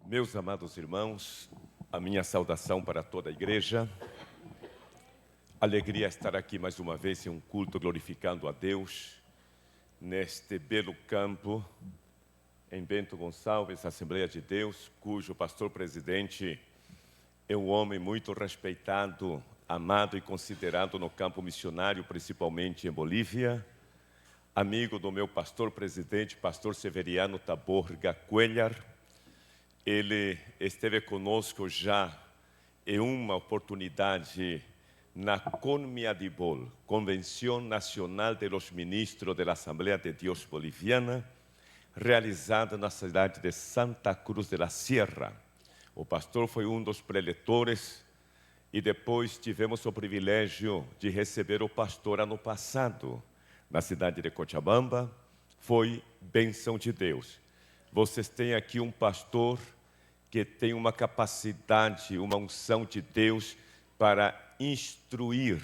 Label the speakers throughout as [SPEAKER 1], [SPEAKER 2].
[SPEAKER 1] Meus amados irmãos, a minha saudação para toda a igreja. Alegria estar aqui mais uma vez em um culto glorificando a Deus, neste belo campo, em Bento Gonçalves, Assembleia de Deus, cujo pastor-presidente é um homem muito respeitado, amado e considerado no campo missionário, principalmente em Bolívia. Amigo do meu pastor-presidente, pastor Severiano Taborga Cuellar. Ele esteve conosco já em uma oportunidade na CONMIADIBOL, Convenção Nacional de los Ministros da Assembleia de Deus Boliviana, realizada na cidade de Santa Cruz de la Sierra. O pastor foi um dos preletores e depois tivemos o privilégio de receber o pastor ano passado, na cidade de Cochabamba. Foi bênção de Deus. Vocês têm aqui um pastor que tem uma capacidade, uma unção de Deus para instruir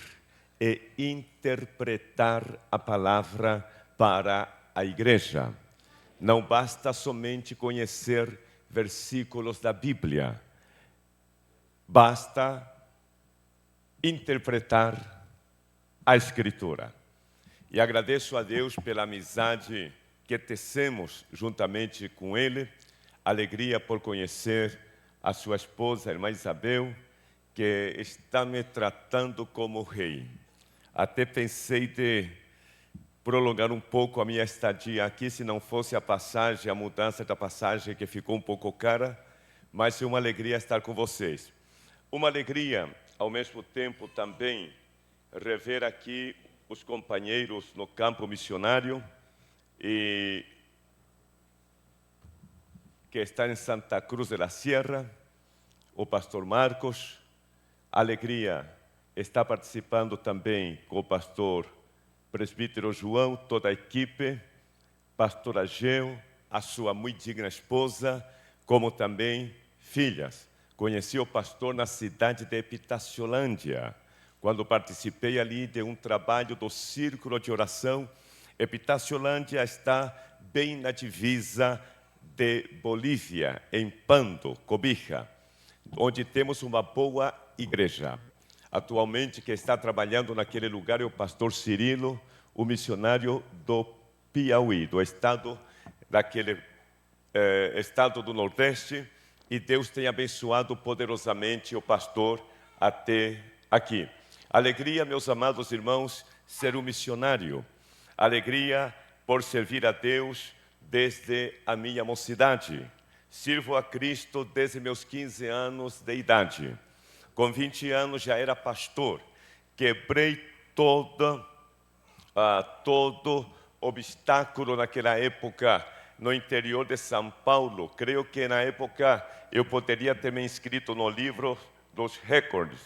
[SPEAKER 1] e interpretar a palavra para a igreja. Não basta somente conhecer versículos da Bíblia, basta interpretar a Escritura. E agradeço a Deus pela amizade que tecemos juntamente com Ele. Alegria por conhecer a sua esposa, a irmã Isabel, que está me tratando como rei. Até pensei de prolongar um pouco a minha estadia aqui, se não fosse a passagem, a mudança da passagem que ficou um pouco cara, mas é uma alegria estar com vocês. Uma alegria, ao mesmo tempo, também rever aqui os companheiros no campo missionário e que está em Santa Cruz de la Sierra, o pastor Marcos. Alegria está participando também com o pastor presbítero João, toda a equipe, pastor Ageu, a sua muito digna esposa, como também filhas. Conheci o pastor na cidade de Epitaciolândia, quando participei ali de um trabalho do Círculo de Oração. Epitaciolândia está bem na divisa de Bolívia, em Pando, Cobija, onde temos uma boa igreja. Atualmente, quem está trabalhando naquele lugar é o pastor Cirilo, o missionário do Piauí, do estado, estado do Nordeste, e Deus tem abençoado poderosamente o pastor até aqui. Alegria, meus amados irmãos, ser um missionário. Alegria por servir a Deus desde a minha mocidade. Sirvo a Cristo desde meus 15 anos de idade. Com 20 anos já era pastor. Quebrei todo obstáculo naquela época no interior de São Paulo. Creio que na época eu poderia ter me inscrito no livro dos recordes,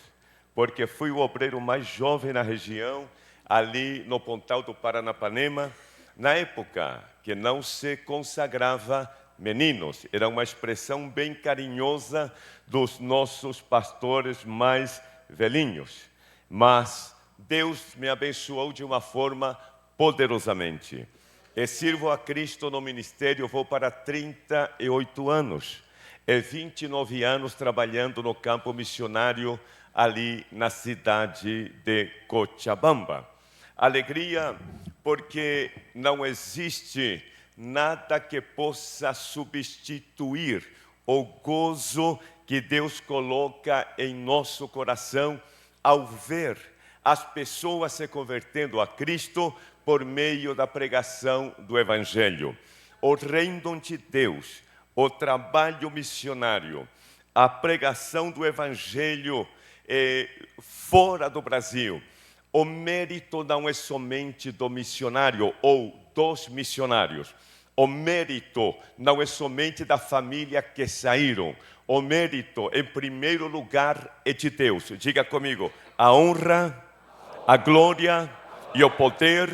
[SPEAKER 1] porque fui o obreiro mais jovem na região, ali no Pontal do Paranapanema. Na época que não se consagrava meninos, era uma expressão bem carinhosa dos nossos pastores mais velhinhos. Mas Deus me abençoou de uma forma poderosamente. E sirvo a Cristo no ministério, vou para 38 anos. E 29 anos trabalhando no campo missionário ali na cidade de Cochabamba. Alegria porque não existe nada que possa substituir o gozo que Deus coloca em nosso coração ao ver as pessoas se convertendo a Cristo por meio da pregação do Evangelho. O reino de Deus, o trabalho missionário, a pregação do Evangelho fora do Brasil. O mérito não é somente do missionário ou dos missionários. O mérito não é somente da família que saíram. O mérito, em primeiro lugar, é de Deus. Diga comigo, a honra, a glória e o poder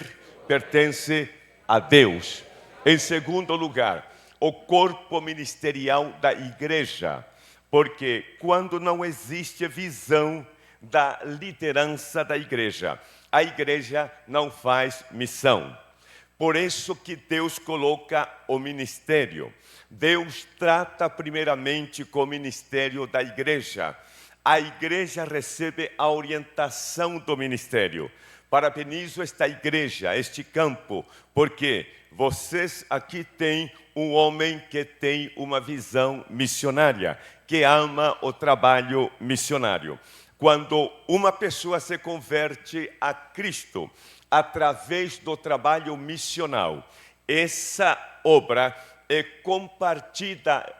[SPEAKER 1] pertence a Deus. Em segundo lugar, o corpo ministerial da igreja. Porque quando não existe visão da liderança da igreja, a igreja não faz missão. Por isso que Deus coloca o ministério, Deus trata primeiramente com o ministério da igreja. A igreja recebe a orientação do ministério. Parabenizo esta igreja, este campo, porque vocês aqui têm um homem que tem uma visão missionária, que ama o trabalho missionário. Quando uma pessoa se converte a Cristo através do trabalho missional, essa obra é compartilhada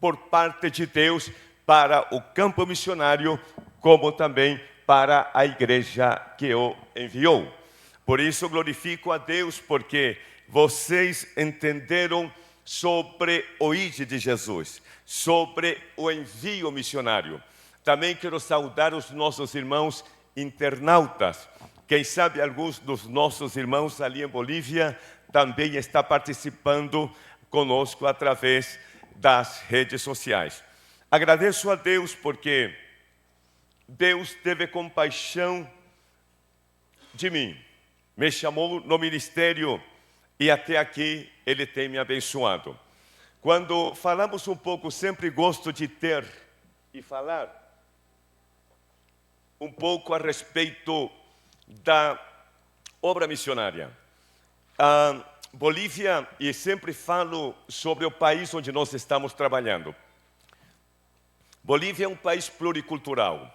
[SPEAKER 1] por parte de Deus para o campo missionário, como também para a igreja que o enviou. Por isso glorifico a Deus, porque vocês entenderam sobre o ID de Jesus, sobre o envio missionário. Também quero saudar os nossos irmãos internautas. Quem sabe alguns dos nossos irmãos ali em Bolívia também estão participando conosco através das redes sociais. Agradeço a Deus porque Deus teve compaixão de mim, me chamou no ministério e até aqui Ele tem me abençoado. Quando falamos um pouco, sempre gosto de ter e falar um pouco a respeito da obra missionária. A Bolívia, e sempre falo sobre o país onde nós estamos trabalhando. Bolívia é um país pluricultural,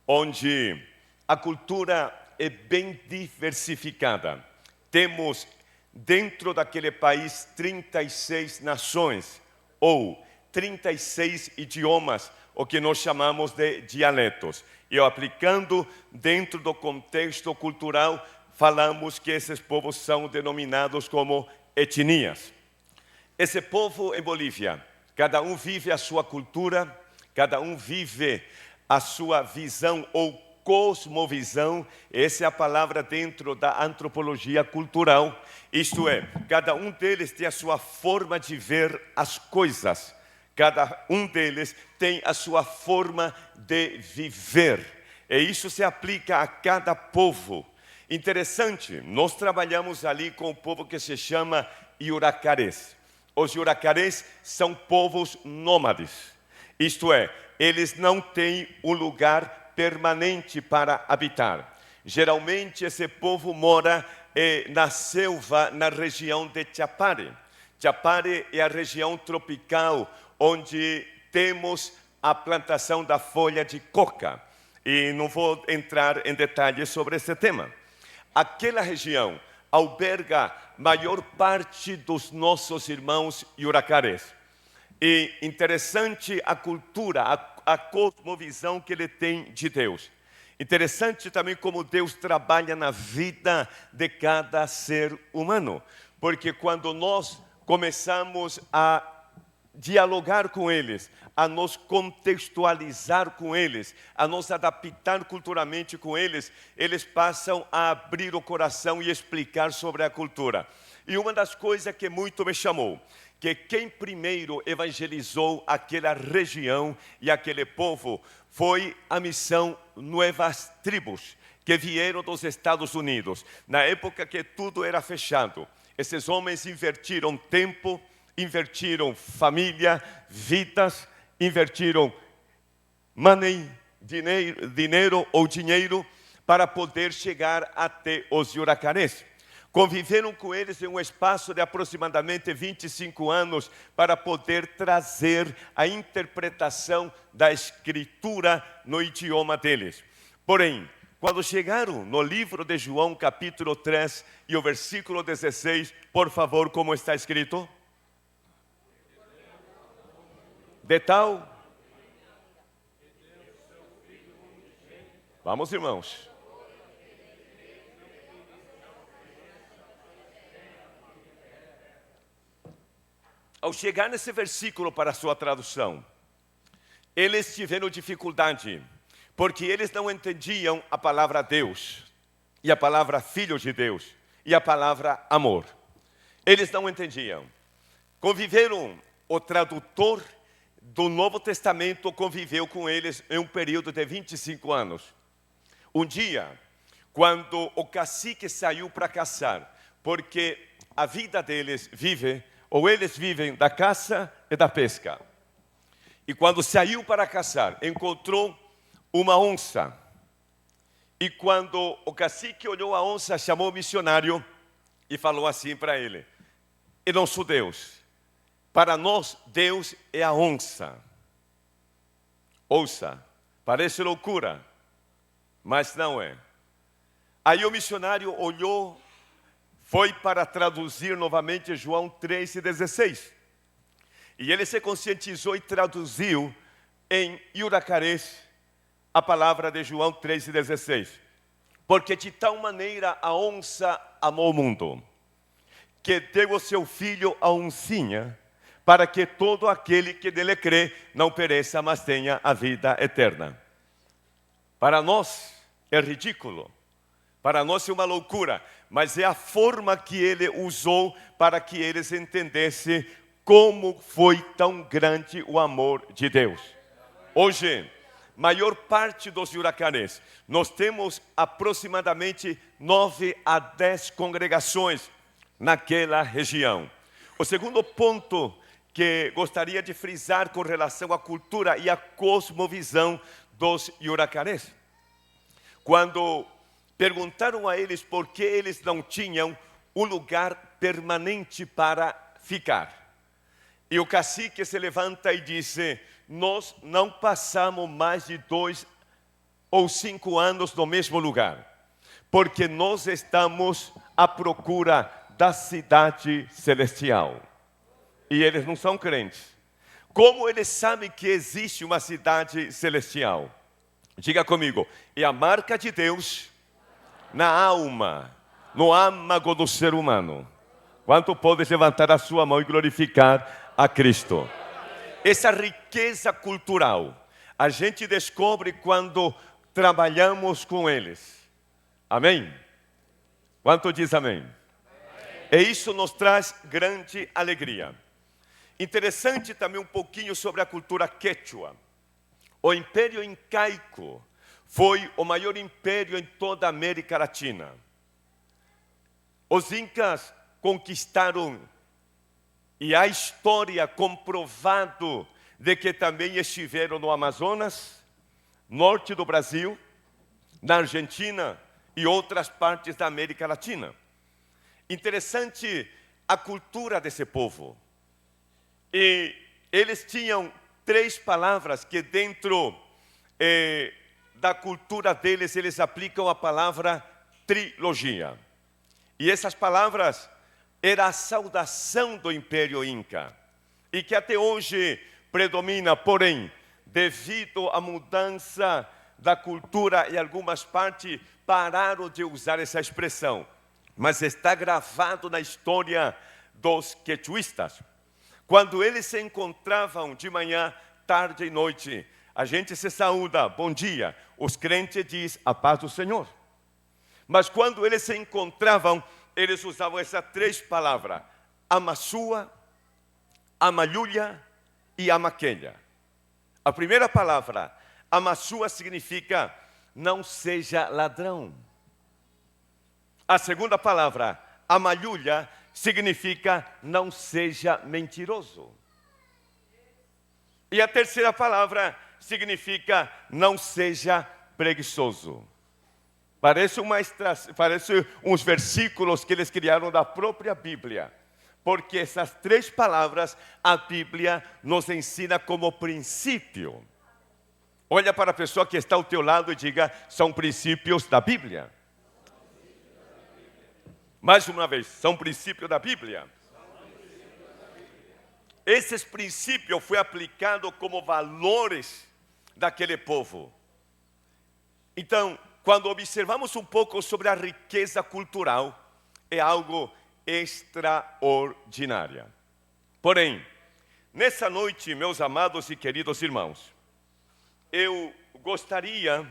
[SPEAKER 1] onde a cultura é bem diversificada. Temos dentro daquele país 36 nações, ou 36 idiomas, o que nós chamamos de dialetos. E aplicando dentro do contexto cultural, falamos que esses povos são denominados como etnias. Esse povo em Bolívia, cada um vive a sua cultura, cada um vive a sua visão ou cosmovisão. Essa é a palavra dentro da antropologia cultural. Isto é, cada um deles tem a sua forma de ver as coisas. Cada um deles tem a sua forma de viver. E isso se aplica a cada povo. Interessante, nós trabalhamos ali com o povo que se chama Yuracarés. Os Yuracarés são povos nômades. Isto é, eles não têm um lugar permanente para habitar. Geralmente esse povo mora na selva, na região de Chapare. Chapare é a região tropical onde temos a plantação da folha de coca. E não vou entrar em detalhes sobre esse tema. Aquela região alberga maior parte dos nossos irmãos Yuracarés. E interessante a cultura, a cosmovisão que ele tem de Deus. Interessante também como Deus trabalha na vida de cada ser humano. Porque quando nós começamos a dialogar com eles, a nos contextualizar com eles, a nos adaptar culturalmente com eles, eles passam a abrir o coração e explicar sobre a cultura. E uma das coisas que muito me chamou, que quem primeiro evangelizou aquela região e aquele povo foi a missão Nuevas Tribos, que vieram dos Estados Unidos, na época que tudo era fechado. Esses homens invertiram tempo, invertiram família, vidas, invertiram money, dinheiro para poder chegar até os Yuracarés. Conviveram com eles em um espaço de aproximadamente 25 anos para poder trazer a interpretação da escritura no idioma deles. Porém, quando chegaram no livro de João, capítulo 3 e o versículo 16, por favor, como está escrito? De tal. Vamos, irmãos. Ao chegar nesse versículo para a sua tradução, eles tiveram dificuldade, porque eles não entendiam a palavra Deus, e a palavra Filho de Deus, e a palavra amor. Eles não entendiam. Conviveram, o tradutor do Novo Testamento conviveu com eles em um período de 25 anos. Um dia, quando o cacique saiu para caçar, porque a vida deles vive ou eles vivem da caça e da pesca. E quando saiu para caçar, encontrou uma onça. E quando o cacique olhou a onça, chamou o missionário e falou assim para ele: "Eu não sou Deus. Para nós, Deus é a onça." Ouça, parece loucura, mas não é. Aí o missionário olhou, foi para traduzir novamente João 3,16. E ele se conscientizou e traduziu em iuracarês a palavra de João 3,16. Porque de tal maneira a onça amou o mundo, que deu o seu filho a oncinha, para que todo aquele que nele crê não pereça, mas tenha a vida eterna. Para nós é ridículo, para nós é uma loucura, mas é a forma que ele usou para que eles entendessem como foi tão grande o amor de Deus. Hoje, maior parte dos iuracarês, nós temos aproximadamente 9 a 10 congregações naquela região. O segundo ponto que gostaria de frisar com relação à cultura e à cosmovisão dos iuracarês. Quando perguntaram a eles por que eles não tinham um lugar permanente para ficar. E o cacique se levanta e disse: "Nós não passamos mais de 2 ou 5 anos no mesmo lugar, porque nós estamos à procura da cidade celestial." E eles não são crentes. Como eles sabem que existe uma cidade celestial? Diga comigo: é a marca de Deus na alma, no âmago do ser humano. Quanto pode levantar a sua mão e glorificar a Cristo? Essa riqueza cultural a gente descobre quando trabalhamos com eles. Amém? Quanto diz amém? E isso nos traz grande alegria. Interessante também um pouquinho sobre a cultura quechua. O Império Incaico foi o maior império em toda a América Latina. Os incas conquistaram, e há história comprovado de que também estiveram no Amazonas, norte do Brasil, na Argentina e outras partes da América Latina. Interessante a cultura desse povo. E eles tinham 3 palavras que dentro da cultura deles, eles aplicam a palavra trilogia. E essas palavras era a saudação do Império Inca. E que até hoje predomina, porém, devido à mudança da cultura em algumas partes, pararam de usar essa expressão. Mas está gravado na história dos quechuistas. Quando eles se encontravam de manhã, tarde e noite, a gente se saúda, bom dia. Os crentes dizem a paz do Senhor. Mas quando eles se encontravam, eles usavam essas 3 palavras: amassua, amalhulha e amaquelha. A primeira palavra, amassua, significa não seja ladrão. A segunda palavra, amalhulha, significa não seja mentiroso. E a terceira palavra significa não seja preguiçoso. Parece uns versículos que eles criaram da própria Bíblia. Porque essas 3 palavras a Bíblia nos ensina como princípio. Olha para a pessoa que está ao teu lado e diga: são princípios da Bíblia. Mais uma vez, são princípios da Bíblia. Esses princípios foram aplicados como valores daquele povo. Então, quando observamos um pouco sobre a riqueza cultural, é algo extraordinária. Porém, nessa noite, meus amados e queridos irmãos, eu gostaria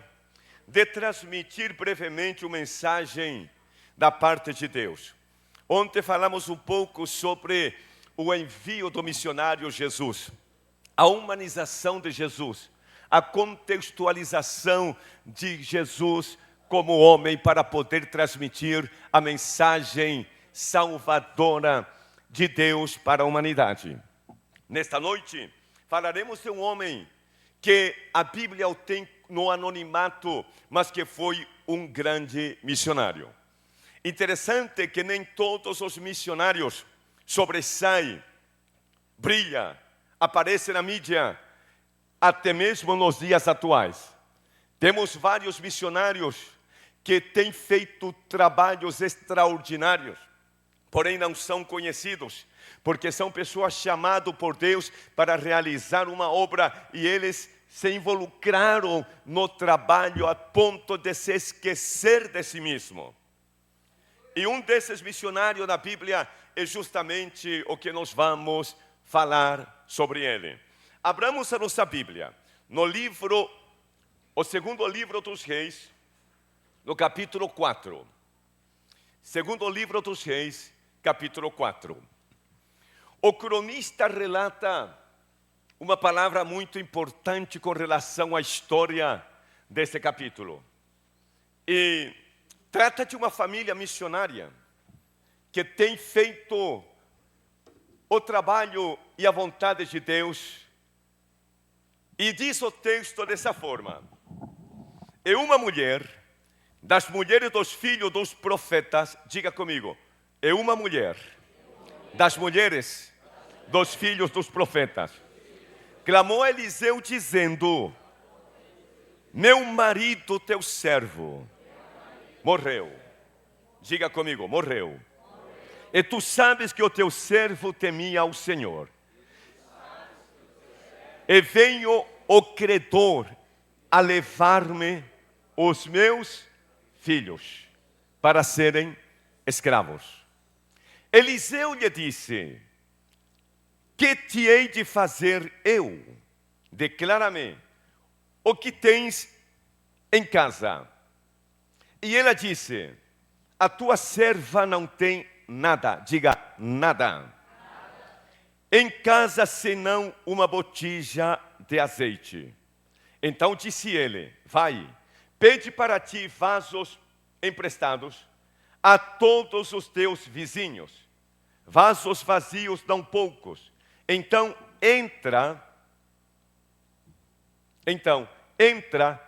[SPEAKER 1] de transmitir brevemente uma mensagem da parte de Deus. Ontem falamos um pouco sobre o envio do missionário Jesus, a humanização de Jesus, a contextualização de Jesus como homem para poder transmitir a mensagem salvadora de Deus para a humanidade. Nesta noite, falaremos de um homem que a Bíblia o tem no anonimato, mas que foi um grande missionário. Interessante que nem todos os missionários sobressaem, brilham, aparecem na mídia, até mesmo nos dias atuais. Temos vários missionários que têm feito trabalhos extraordinários, porém não são conhecidos, porque são pessoas chamadas por Deus para realizar uma obra e eles se involucraram no trabalho a ponto de se esquecer de si mesmo. E um desses missionários da Bíblia é justamente o que nós vamos falar sobre ele. Abramos a nossa Bíblia no livro, o segundo livro dos Reis, no capítulo 4. Segundo livro dos Reis, capítulo 4. O cronista relata uma palavra muito importante com relação à história desse capítulo. E trata de uma família missionária que tem feito o trabalho e a vontade de Deus. E diz o texto dessa forma: é uma mulher, das mulheres dos filhos dos profetas, diga comigo, é uma mulher, das mulheres dos filhos dos profetas, clamou a Eliseu dizendo: meu marido, teu servo, morreu. Diga comigo, morreu. E tu sabes que o teu servo temia ao Senhor. E venho o credor a levar-me os meus filhos para serem escravos. Eliseu lhe disse: que te hei de fazer eu? Declara-me o que tens em casa. E ela disse: a tua serva não tem nada, diga nada, em casa senão uma botija de azeite. Então disse ele: vai, pede para ti vasos emprestados a todos os teus vizinhos, vasos vazios não poucos. Então entra,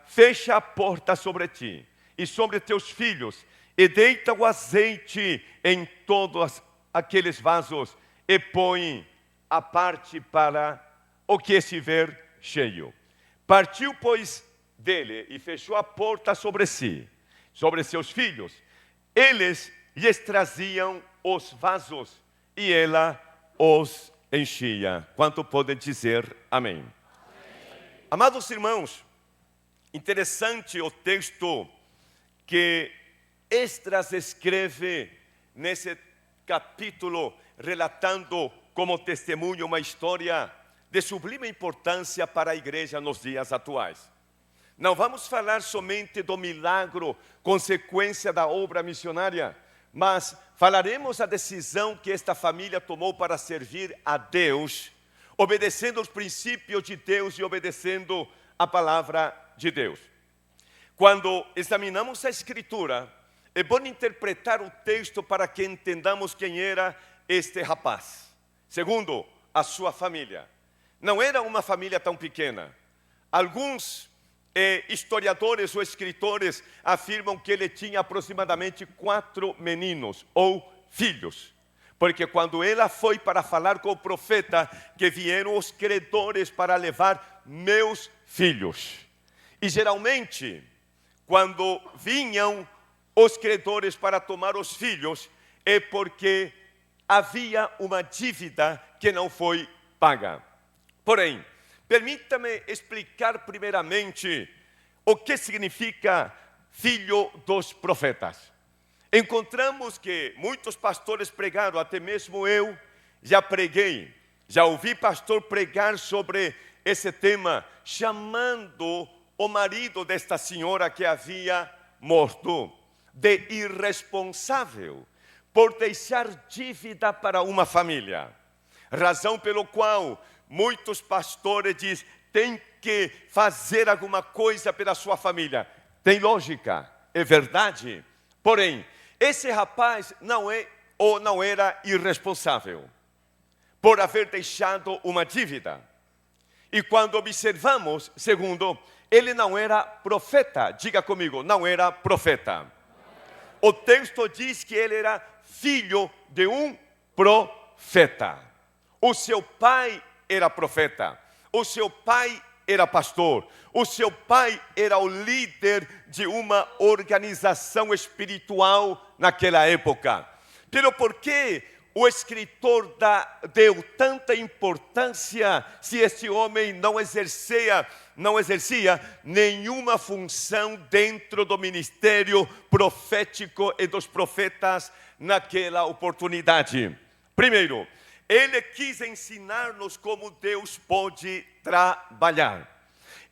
[SPEAKER 1] fecha a porta sobre ti e sobre teus filhos, e deita o azeite em todos aqueles vasos, e põe a parte para o que estiver cheio. Partiu, pois, dele, e fechou a porta sobre si, sobre seus filhos. Eles lhes traziam os vasos, e ela os enchia. Quanto podem dizer amém? Amém. Amados irmãos, interessante o texto que Esdras escreve nesse capítulo, relatando como testemunho uma história de sublime importância para a igreja nos dias atuais. Não vamos falar somente do milagre, consequência da obra missionária, mas falaremos a decisão que esta família tomou para servir a Deus, obedecendo os princípios de Deus e obedecendo a palavra de Deus. Quando examinamos a Escritura, é bom interpretar o texto para que entendamos quem era este rapaz. Segundo, a sua família. Não era uma família tão pequena. Alguns historiadores ou escritores afirmam que ele tinha aproximadamente 4 meninos ou filhos. Porque quando ela foi para falar com o profeta, que vieram os credores para levar meus filhos. E geralmente, quando vinham os credores para tomar os filhos, é porque havia uma dívida que não foi paga. Porém, permita-me explicar primeiramente o que significa filho dos profetas. Encontramos que muitos pastores pregaram, até mesmo eu já preguei, já ouvi pastor pregar sobre esse tema, chamando o marido desta senhora que havia morto de irresponsável por deixar dívida para uma família. Razão pelo qual muitos pastores dizem: tem que fazer alguma coisa pela sua família. Tem lógica, é verdade. Porém, esse rapaz não é ou não era irresponsável por haver deixado uma dívida. E quando observamos, segundo, ele não era profeta. Diga comigo, não era profeta. O texto diz que ele era filho de um profeta. O seu pai era profeta. O seu pai era pastor. O seu pai era o líder de uma organização espiritual naquela época. Pero por que o escritor deu tanta importância se este homem não exercia nenhuma função dentro do ministério profético e dos profetas naquela oportunidade? Primeiro, ele quis ensinar-nos como Deus pode trabalhar.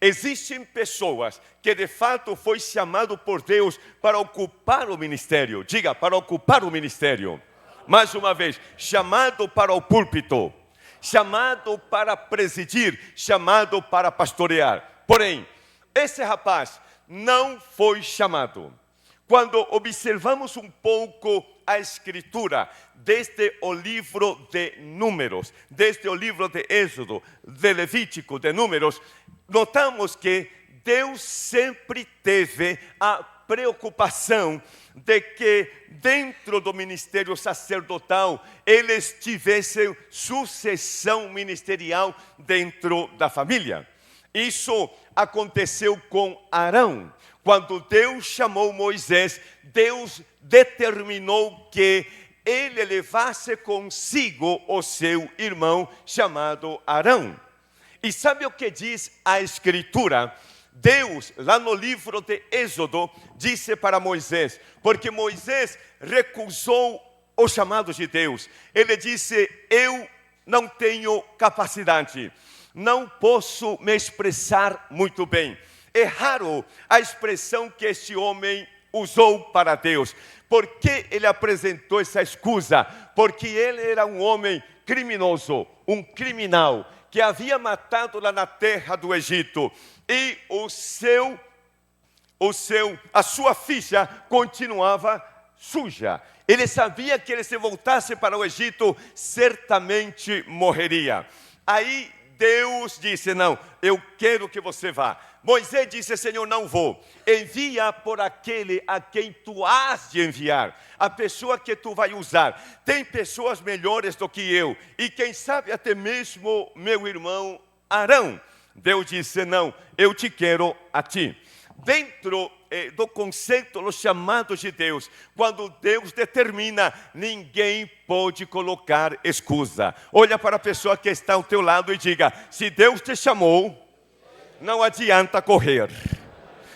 [SPEAKER 1] Existem pessoas que de fato foi chamado por Deus para ocupar o ministério. Diga, para ocupar o ministério. Mais uma vez, chamado para o púlpito, chamado para presidir, chamado para pastorear. Porém, esse rapaz não foi chamado. Quando observamos um pouco a escritura, desde o livro de Números, desde o livro de Êxodo, de Levítico, de Números, notamos que Deus sempre teve a preocupação de que dentro do ministério sacerdotal eles tivessem sucessão ministerial dentro da família. Isso aconteceu com Arão. Quando Deus chamou Moisés, Deus determinou que ele levasse consigo o seu irmão chamado Arão. E sabe o que diz a Escritura? Deus, lá no livro de Êxodo, disse para Moisés, porque Moisés recusou o chamado de Deus. Ele disse, eu não tenho capacidade, não posso me expressar muito bem. É raro a expressão que este homem usou para Deus. Por que ele apresentou essa excusa? Porque ele era um homem criminoso, um criminal, que havia matado lá na terra do Egito. E a sua ficha continuava suja. Ele sabia que ele se voltasse para o Egito, certamente morreria. Aí Deus disse, não, eu quero que você vá. Moisés disse, Senhor, não vou. Envia por aquele a quem tu has de enviar, a pessoa que tu vai usar. Tem pessoas melhores do que eu, e quem sabe até mesmo meu irmão Arão. Deus disse, não, eu te quero a ti. Dentro do conceito dos chamados de Deus, quando Deus determina, ninguém pode colocar excusa. Olha para a pessoa que está ao teu lado e diga, se Deus te chamou, não adianta correr.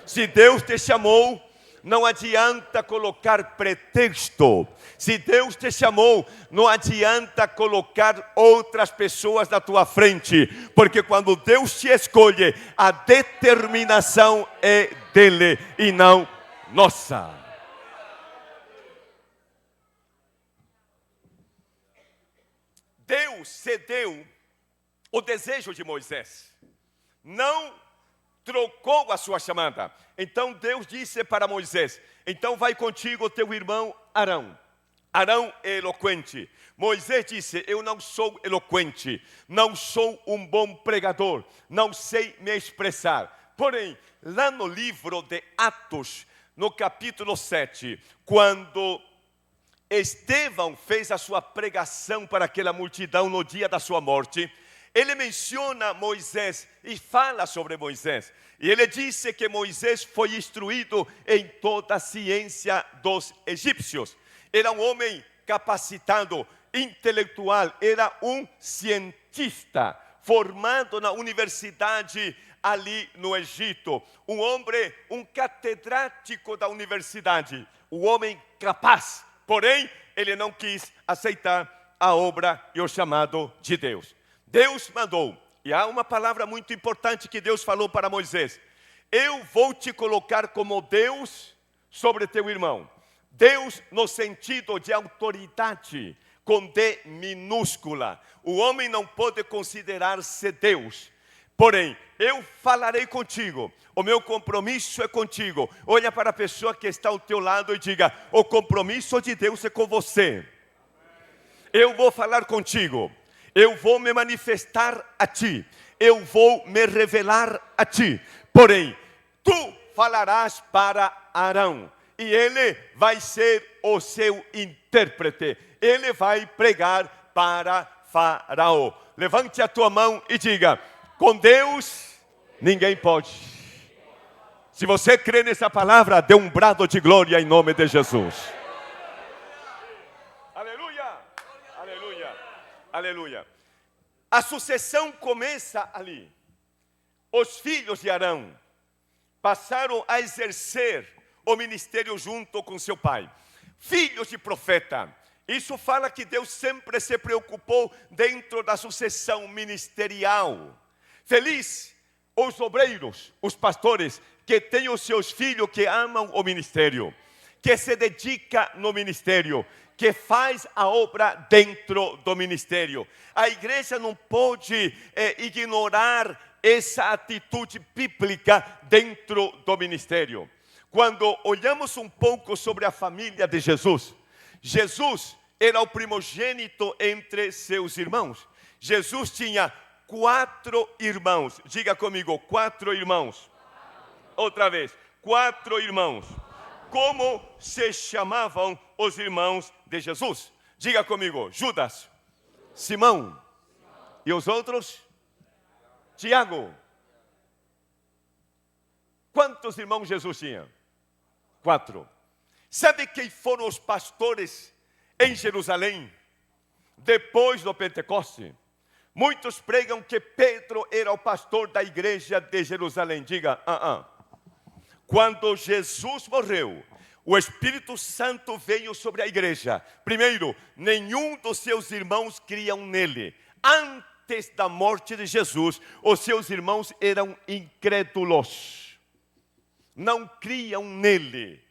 [SPEAKER 1] Se Deus te chamou, não adianta colocar pretexto. Se Deus te chamou, não adianta colocar outras pessoas na tua frente. Porque quando Deus te escolhe, a determinação é dele e não nossa. Deus cedeu o desejo de Moisés. Não trocou a sua chamada. Então Deus disse para Moisés, então vai contigo o teu irmão Arão. Arão é eloquente. Moisés disse, eu não sou eloquente, não sou um bom pregador, não sei me expressar. Porém, lá no livro de Atos, no capítulo 7, quando Estevão fez a sua pregação para aquela multidão no dia da sua morte, ele menciona Moisés e fala sobre Moisés. E ele disse que Moisés foi instruído em toda a ciência dos egípcios. Era um homem capacitado, intelectual, era um cientista, formado na universidade ali no Egito. Um homem, um catedrático da universidade, um homem capaz. Porém, ele não quis aceitar a obra e o chamado de Deus. Deus mandou, e há uma palavra muito importante que Deus falou para Moisés. Eu vou te colocar como Deus sobre teu irmão. Deus no sentido de autoridade, com D minúscula. O homem não pode considerar-se Deus. Porém, eu falarei contigo, o meu compromisso é contigo. Olha para a pessoa que está ao teu lado e diga, o compromisso de Deus é com você. eu vou falar contigo, eu vou me manifestar a ti, eu vou me revelar a ti. Porém, tu falarás para Arão, e ele vai ser o seu intérprete. Ele vai pregar para Faraó. Levante a tua mão e diga: com Deus ninguém pode. Se você crê nessa palavra, dê um brado de glória em nome de Jesus. Aleluia, aleluia, aleluia. A sucessão começa ali. Os filhos de Arão passaram a exercer o ministério junto com seu pai. Filhos de profeta. Isso fala que Deus sempre se preocupou dentro da sucessão ministerial. Feliz os obreiros, os pastores, que têm os seus filhos que amam o ministério, que se dedica no ministério, que faz a obra dentro do ministério. A igreja não pode ignorar essa atitude bíblica dentro do ministério. Quando olhamos um pouco sobre a família de Jesus, Jesus era o primogênito entre seus irmãos. Jesus tinha 4 irmãos. Diga comigo, 4 irmãos. Outra vez, 4 irmãos. Como se chamavam os irmãos de Jesus? Diga comigo, Judas, Simão. E os outros? Tiago. Quantos irmãos Jesus tinha? 4. Sabe quem foram os pastores em Jerusalém depois do Pentecoste? Muitos pregam que Pedro era o pastor da igreja de Jerusalém. Diga, Quando Jesus morreu, o Espírito Santo veio sobre a igreja. Primeiro, nenhum dos seus irmãos criam nele. Antes da morte de Jesus, os seus irmãos eram incrédulos. Não criam nele.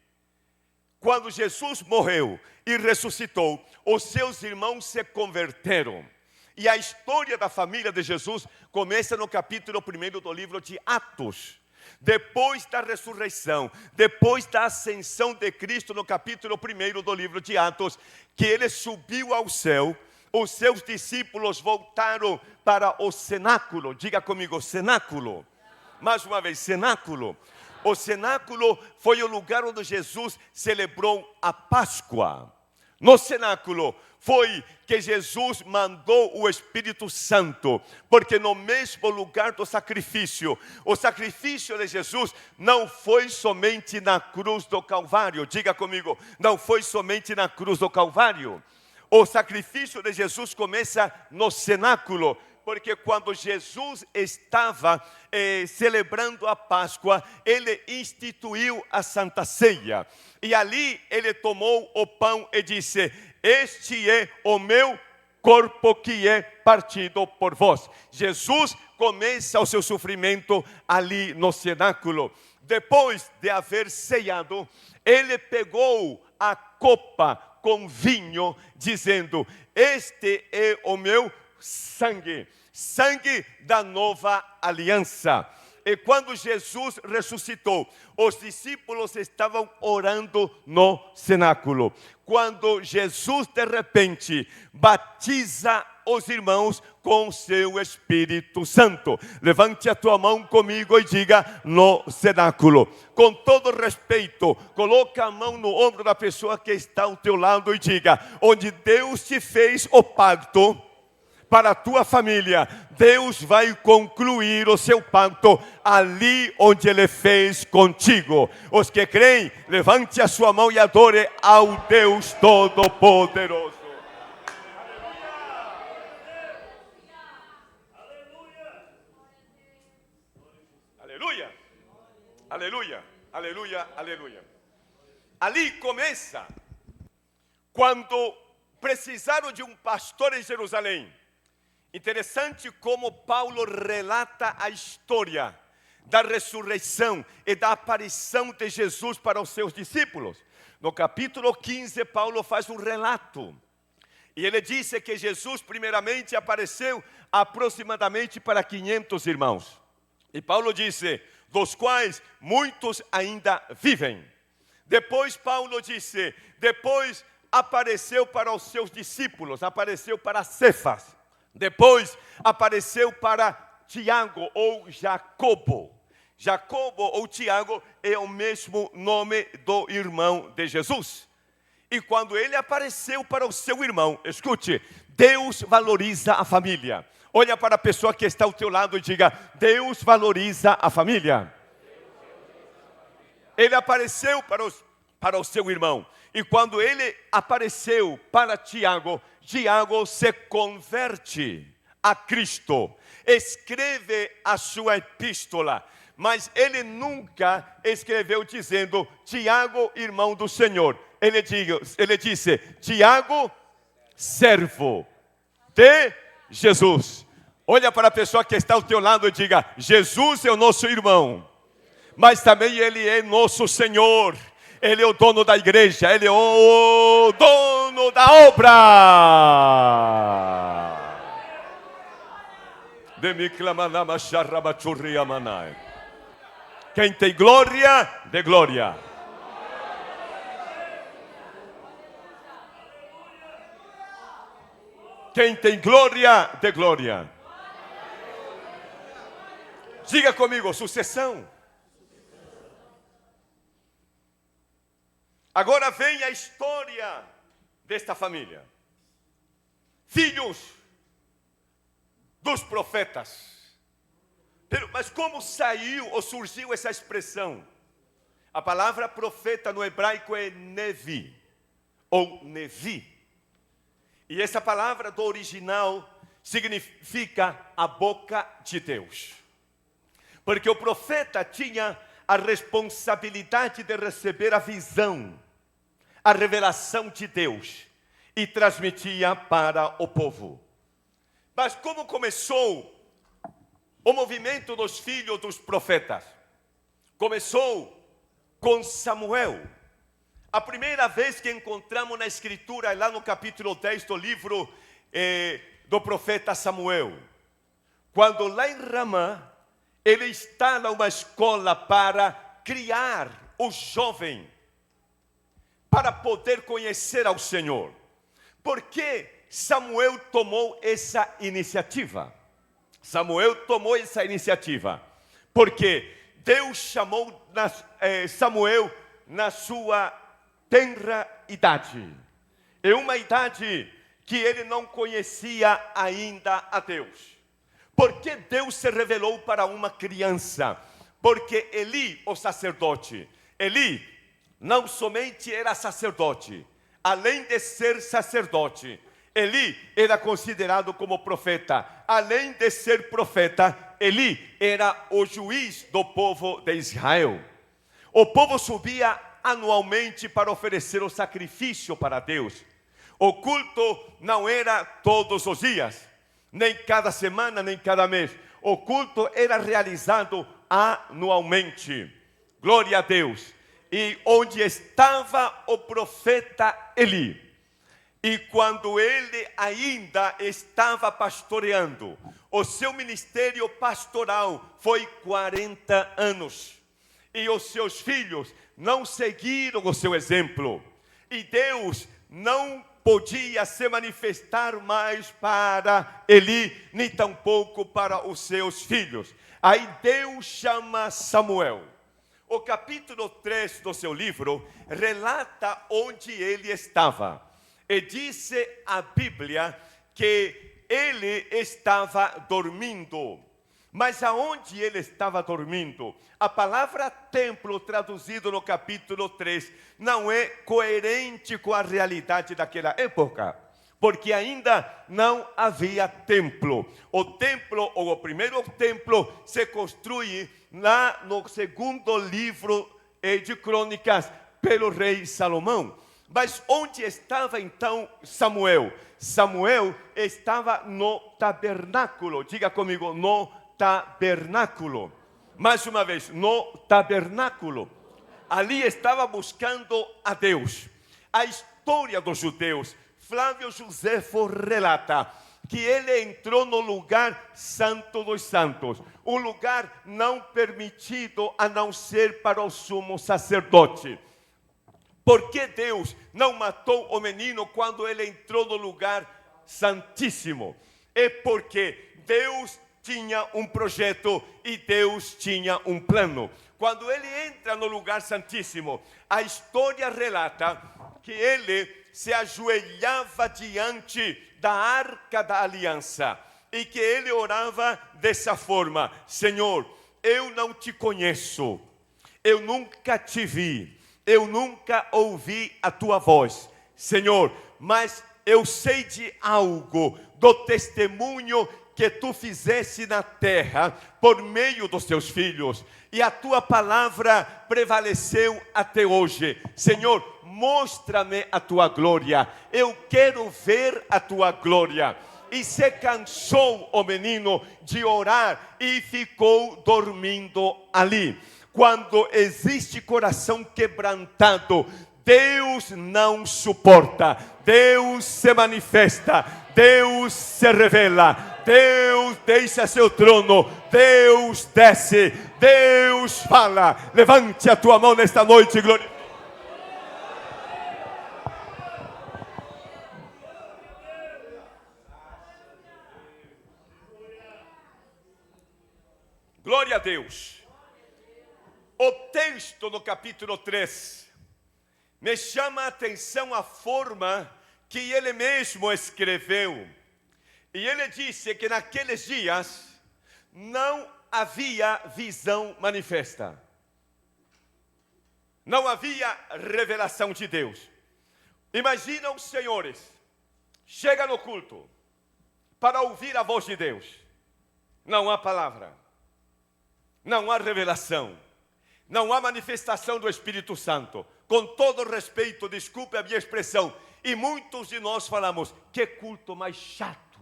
[SPEAKER 1] Quando Jesus morreu e ressuscitou, os seus irmãos se converteram. E a história da família de Jesus começa no capítulo 1 do livro de Atos. Depois da ressurreição, depois da ascensão de Cristo, no capítulo 1 do livro de Atos, que ele subiu ao céu, os seus discípulos voltaram para o cenáculo. Diga comigo, cenáculo. Mais uma vez, cenáculo. O cenáculo foi o lugar onde Jesus celebrou a Páscoa. No cenáculo foi que Jesus mandou o Espírito Santo, porque no mesmo lugar do sacrifício, o sacrifício de Jesus não foi somente na cruz do Calvário. Diga comigo, não foi somente na cruz do Calvário. O sacrifício de Jesus começa no cenáculo, porque quando Jesus estava celebrando a Páscoa, ele instituiu a Santa Ceia. E ali ele tomou o pão e disse: este é o meu corpo que é partido por vós. Jesus começa o seu sofrimento ali no cenáculo. Depois de haver ceado, ele pegou a copa com vinho, dizendo: este é o meu sangue, sangue da nova aliança. E quando Jesus ressuscitou, os discípulos estavam orando no cenáculo. Quando Jesus de repente batiza os irmãos com seu Espírito Santo. Levante a tua mão comigo e diga: no cenáculo. Com todo respeito, coloca a mão no ombro da pessoa que está ao teu lado e diga: onde Deus te fez o pacto para a tua família, Deus vai concluir o seu pacto ali onde Ele fez contigo. Os que creem, levante a sua mão e adore ao Deus Todo-Poderoso. Aleluia, aleluia, aleluia, aleluia. Ali começa, quando precisaram de um pastor em Jerusalém. Interessante como Paulo relata a história da ressurreição e da aparição de Jesus para os seus discípulos. No capítulo 15, Paulo faz um relato. E ele disse que Jesus primeiramente apareceu aproximadamente para 500 irmãos. E Paulo disse, dos quais muitos ainda vivem. Depois Paulo disse, depois apareceu para os seus discípulos, apareceu para Cefas. Depois apareceu para Tiago ou Jacobo. Jacobo ou Tiago é o mesmo nome do irmão de Jesus. E quando ele apareceu para o seu irmão, escute, Deus valoriza a família. Olha para a pessoa que está ao teu lado e diga: Deus valoriza a família. Ele apareceu para o seu irmão. E quando ele apareceu para Tiago, Tiago se converte a Cristo. Escreve a sua epístola. Mas ele nunca escreveu dizendo: Tiago, irmão do Senhor. Ele disse: Tiago, servo de Jesus. Olha para a pessoa que está ao teu lado e diga: Jesus é o nosso irmão, mas também Ele é nosso Senhor. Ele é o dono da igreja, Ele é o dono da obra. Quem tem glória, dê glória. Quem tem glória, dê glória. Diga comigo: sucessão. Agora vem a história desta família. Filhos dos profetas. Mas como saiu ou surgiu essa expressão? A palavra profeta no hebraico é Nevi, ou Nevi. E essa palavra do original significa a boca de Deus. Porque o profeta tinha a responsabilidade de receber a visão, a revelação de Deus e transmitia para o povo. Mas como começou o movimento dos filhos dos profetas? Começou com Samuel. A primeira vez que encontramos na Escritura é lá no capítulo 10 do livro do profeta Samuel. Quando lá em Ramá, ele está numa escola para criar o jovem, para poder conhecer ao Senhor. Por que Samuel tomou essa iniciativa? Samuel tomou essa iniciativa porque Deus chamou Samuel na sua tenra idade. É uma idade que ele não conhecia ainda a Deus. Por que Deus se revelou para uma criança? Porque Eli, o sacerdote, Eli não somente era sacerdote, além de ser sacerdote, Eli era considerado como profeta. Além de ser profeta, Eli era o juiz do povo de Israel. O povo subia anualmente para oferecer o sacrifício para Deus. O culto não era todos os dias, nem cada semana, nem cada mês. O culto era realizado anualmente. Glória a Deus. E onde estava o profeta Eli? E quando ele ainda estava pastoreando, o seu ministério pastoral foi 40 anos. E os seus filhos não seguiram o seu exemplo. E Deus não podia se manifestar mais para Eli, nem tampouco para os seus filhos. Aí Deus chama Samuel. O capítulo 3 do seu livro relata onde ele estava. E disse a Bíblia que ele estava dormindo. Mas aonde ele estava dormindo? A palavra templo, traduzido no capítulo 3, não é coerente com a realidade daquela época. Porque ainda não havia templo. O templo, ou o primeiro templo, se construi lá no segundo livro de Crônicas, pelo rei Salomão. Mas onde estava então Samuel? Samuel estava no tabernáculo. Diga comigo, no tabernáculo. Mais uma vez, no tabernáculo. Ali estava buscando a Deus. A história dos judeus, Flávio Josefo relata que ele entrou no lugar santo dos santos, um lugar não permitido a não ser para o sumo sacerdote. Por que Deus não matou o menino quando ele entrou no lugar santíssimo? É porque Deus tinha um projeto e Deus tinha um plano. Quando ele entra no lugar santíssimo, a história relata que ele se ajoelhava diante da arca da aliança e que ele orava dessa forma: Senhor, eu não te conheço, eu nunca te vi, eu nunca ouvi a tua voz, Senhor, mas eu sei de algo, do testemunho que tu fizeste na terra por meio dos teus filhos, e a tua palavra prevaleceu até hoje. Senhor, mostra-me a tua glória, eu quero ver a tua glória. E se cansou o menino de orar e ficou dormindo ali. Quando existe coração quebrantado, Deus não suporta, Deus se manifesta, Deus se revela, Deus deixa seu trono, Deus desce, Deus fala. Levante a tua mão nesta noite, glória. Glória a Deus. O texto no capítulo 3 me chama a atenção a forma que ele mesmo escreveu. E ele disse que naqueles dias não havia visão manifesta. Não havia revelação de Deus. Imaginam, senhores, chega no culto para ouvir a voz de Deus. Não há palavra. Não há revelação. Não há manifestação do Espírito Santo. Com todo respeito, desculpe a minha expressão, e muitos de nós falamos: que culto mais chato.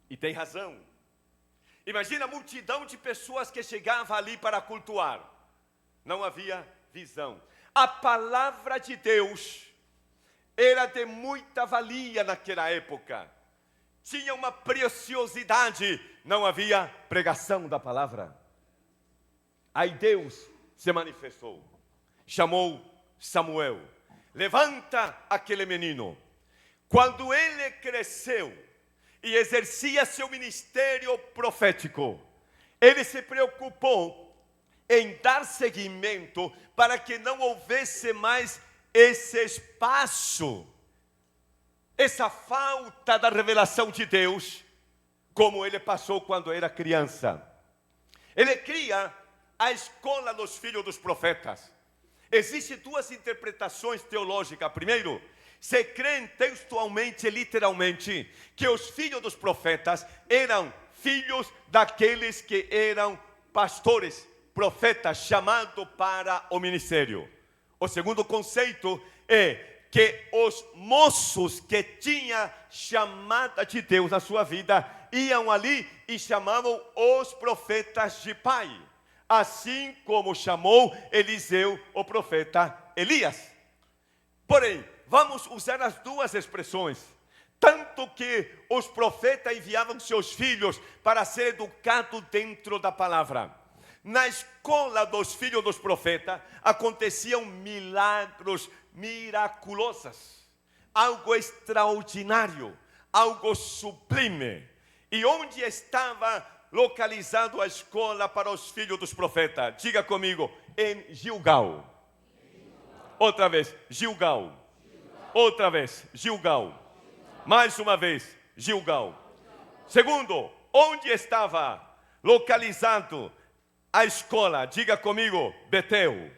[SPEAKER 1] E tem razão. Imagina a multidão de pessoas que chegavam ali para cultuar. Não havia visão. A palavra de Deus era de muita valia naquela época. Tinha uma preciosidade. Não havia pregação da palavra. Aí Deus se manifestou, chamou Samuel, levanta aquele menino. Quando ele cresceu e exercia seu ministério profético, ele se preocupou em dar seguimento para que não houvesse mais esse espaço, essa falta da revelação de Deus, como ele passou quando era criança. Ele cria a escola dos filhos dos profetas. Existem duas interpretações teológicas. Primeiro, se crê textualmente, literalmente, que os filhos dos profetas eram filhos daqueles que eram pastores, profetas, chamados para o ministério. O segundo conceito é que os moços que tinham chamada de Deus na sua vida iam ali e chamavam os profetas de pai, assim como chamou Eliseu o profeta Elias. Porém, vamos usar as duas expressões. Tanto que os profetas enviavam seus filhos para ser educados dentro da palavra. Na escola dos filhos dos profetas aconteciam milagros miraculosos, algo extraordinário, algo sublime. E onde estava localizado a escola para os filhos dos profetas? Diga comigo: em Gilgal. Outra vez, Gilgal. Outra vez, Gilgal. Mais uma vez, Gilgal. Segundo, onde estava localizado a escola? Diga comigo: Betel.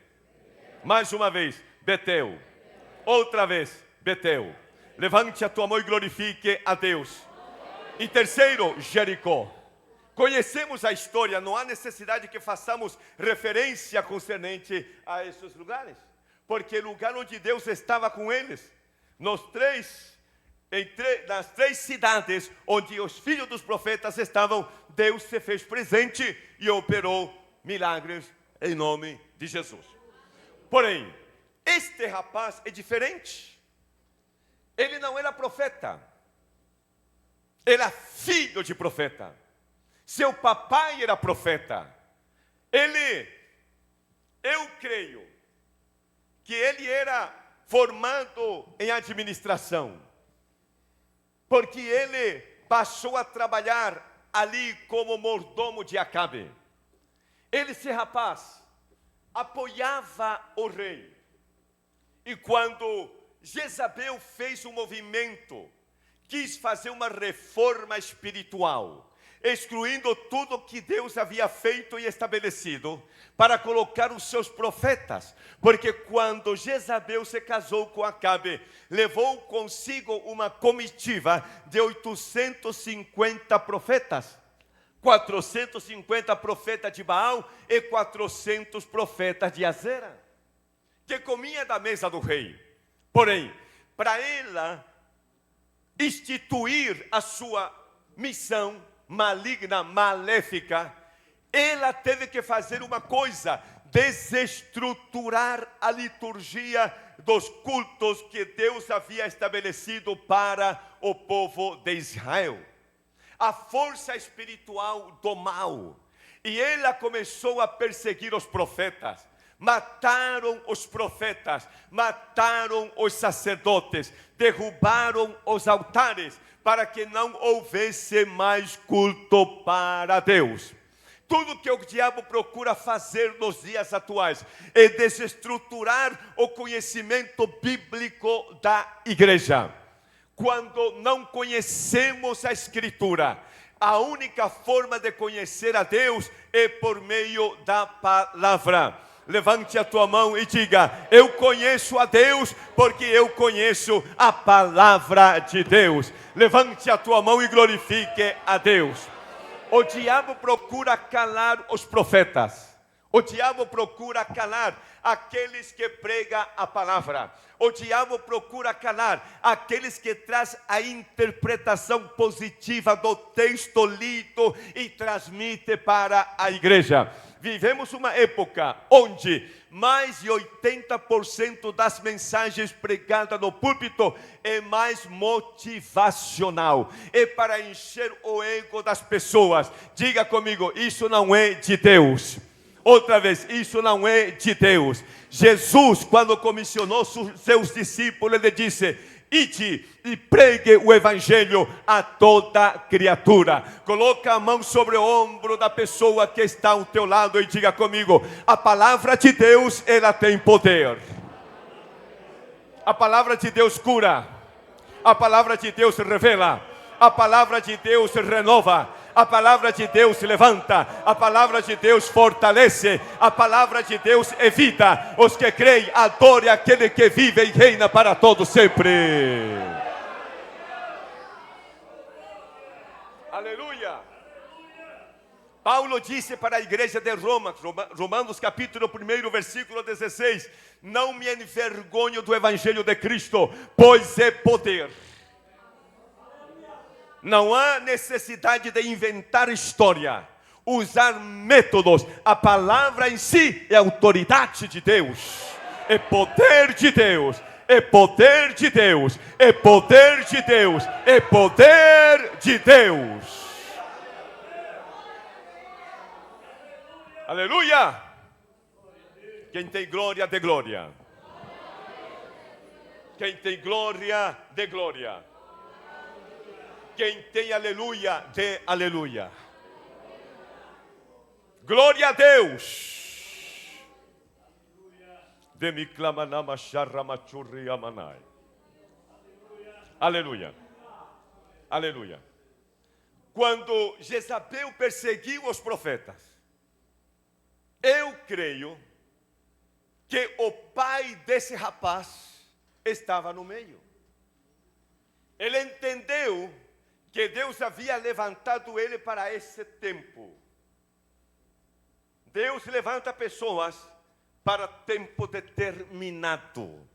[SPEAKER 1] Mais uma vez, Betel. Outra vez, Betel. Levante a tua mão e glorifique a Deus. E terceiro, Jericó. Conhecemos a história, não há necessidade que façamos referência concernente a esses lugares, porque o lugar onde Deus estava com eles, nas três cidades onde os filhos dos profetas estavam, Deus se fez presente e operou milagres em nome de Jesus. Porém, este rapaz é diferente. Ele não era profeta, era filho de profeta. Seu papai era profeta. Eu creio que ele era formado em administração, porque ele passou a trabalhar ali como mordomo de Acabe. Esse rapaz apoiava o rei. E quando Jezabel fez um movimento, quis fazer uma reforma espiritual, excluindo tudo que Deus havia feito e estabelecido, para colocar os seus profetas. Porque quando Jezabel se casou com Acabe, levou consigo uma comitiva de 850 profetas. 450 profetas de Baal e 400 profetas de Azera, que comia da mesa do rei. Porém, para ela instituir a sua missão maligna, maléfica, ela teve que fazer uma coisa: desestruturar a liturgia dos cultos que Deus havia estabelecido para o povo de Israel. A força espiritual do mal. E ela começou a perseguir os profetas. Mataram os profetas, mataram os sacerdotes, derrubaram os altares, para que não houvesse mais culto para Deus. Tudo que o diabo procura fazer nos dias atuais é desestruturar o conhecimento bíblico da igreja. Quando não conhecemos a Escritura, a única forma de conhecer a Deus é por meio da palavra. Levante a tua mão e diga: eu conheço a Deus porque eu conheço a palavra de Deus. Levante a tua mão e glorifique a Deus. O diabo procura calar os profetas. O diabo procura calar aqueles que pregam a palavra. O diabo procura calar aqueles que trazem a interpretação positiva do texto lido e transmite para a igreja. Vivemos uma época onde mais de 80% das mensagens pregadas no púlpito é mais motivacional. É para encher o ego das pessoas. Diga comigo, isso não é de Deus. Outra vez, isso não é de Deus. Jesus, quando comissionou seus discípulos, ele disse: ide e pregue o evangelho a toda criatura. Coloca a mão sobre o ombro da pessoa que está ao teu lado e diga comigo: a palavra de Deus, ela tem poder. A palavra de Deus cura. A palavra de Deus revela. A palavra de Deus renova. A palavra de Deus levanta, a palavra de Deus fortalece, a palavra de Deus é vida. Os que creem, adore aquele que vive e reina para todos sempre. Aleluia. Paulo disse para a igreja de Roma, Romanos capítulo 1, versículo 16: não me envergonho do evangelho de Cristo, pois é poder. Não há necessidade de inventar história, usar métodos. A palavra em si é autoridade de Deus, é poder de Deus, é poder de Deus, é poder de Deus, é poder de Deus. Aleluia! Quem tem glória, dê glória. Quem tem glória, dê glória. Quem tem aleluia, dê aleluia. Glória a Deus. Aleluia. Aleluia. Quando Jezabel perseguiu os profetas, eu creio que o pai desse rapaz estava no meio. Ele entendeu que Deus havia levantado ele para esse tempo. Deus levanta pessoas para tempo determinado.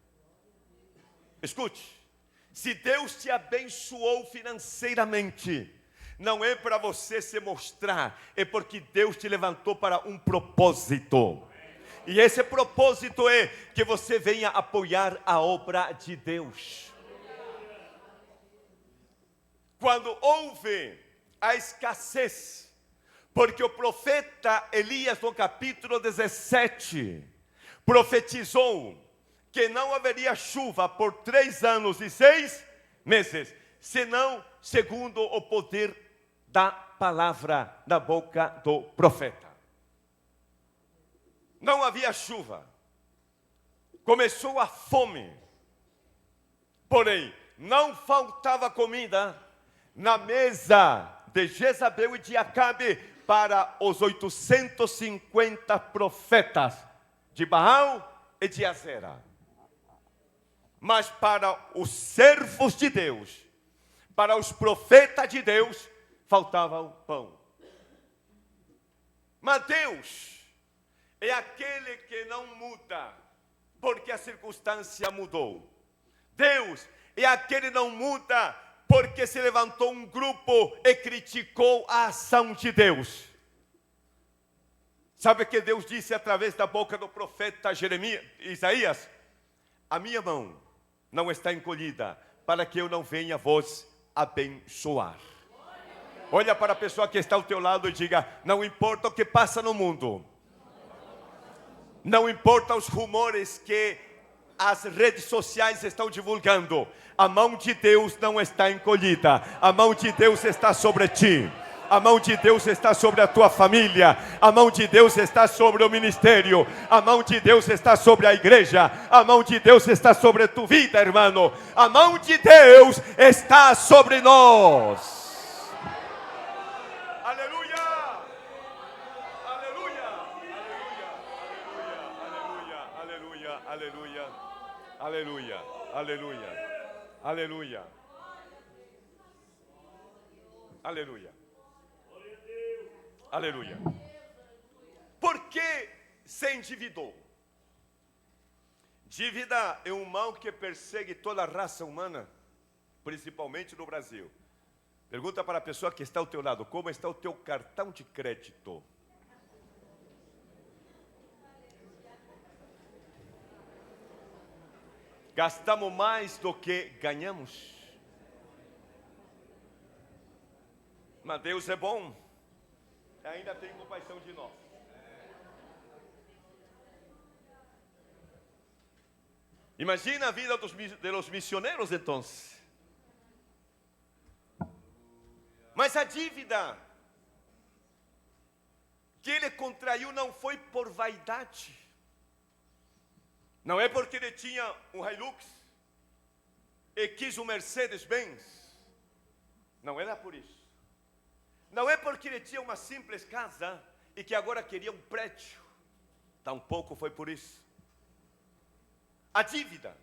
[SPEAKER 1] Escute, se Deus te abençoou financeiramente, não é para você se mostrar, é porque Deus te levantou para um propósito. E esse propósito é que você venha apoiar a obra de Deus. Quando houve a escassez, porque o profeta Elias, no capítulo 17, profetizou que não haveria chuva por 3 anos e 6 meses, senão segundo o poder da palavra na boca do profeta. Não havia chuva. Começou a fome. Porém, não faltava comida na mesa de Jezabel e de Acabe para os 850 profetas de Baal e de Azera. Mas para os servos de Deus, para os profetas de Deus, faltava o pão. Mas Deus é aquele que não muda, porque a circunstância mudou. Deus é aquele que não muda, porque se levantou um grupo e criticou a ação de Deus. Sabe o que Deus disse através da boca do profeta Isaías? A minha mão não está encolhida, para que eu não venha vos abençoar. Olha para a pessoa que está ao teu lado e diga: não importa o que passa no mundo, não importa os rumores que as redes sociais estão divulgando, a mão de Deus não está encolhida, a mão de Deus está sobre ti. A mão de Deus está sobre a tua família. A mão de Deus está sobre o ministério. A mão de Deus está sobre a igreja. A mão de Deus está sobre a tua vida, irmão. A mão de Deus está sobre nós. Aleluia! Aleluia! Aleluia! Aleluia! Aleluia! Aleluia! Aleluia! Aleluia! Aleluia! Aleluia. Por que se endividou? Dívida é um mal que persegue toda a raça humana, principalmente no Brasil. Pergunta para a pessoa que está ao teu lado: como está o teu cartão de crédito? Gastamos mais do que ganhamos. Mas Deus é bom. Ainda tem compaixão de nós. Imagina a vida dos missionários, então. Mas a dívida que ele contraiu não foi por vaidade. Não é porque ele tinha um Hilux e quis um Mercedes-Benz. Não era por isso. Não é porque ele tinha uma simples casa e que agora queria um prédio. Tampouco foi por isso. A dívida,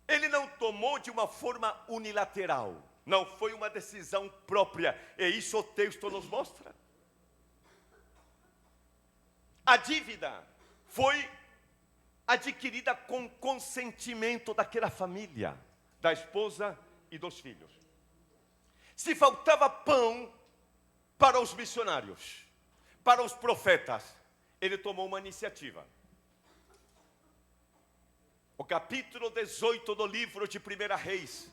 [SPEAKER 1] ele não tomou de uma forma unilateral. Não foi uma decisão própria. E isso o texto nos mostra. A dívida foi adquirida com consentimento daquela família, da esposa e dos filhos. Se faltava pão para os missionários, para os profetas, ele tomou uma iniciativa. O capítulo 18 do livro de 1 Reis,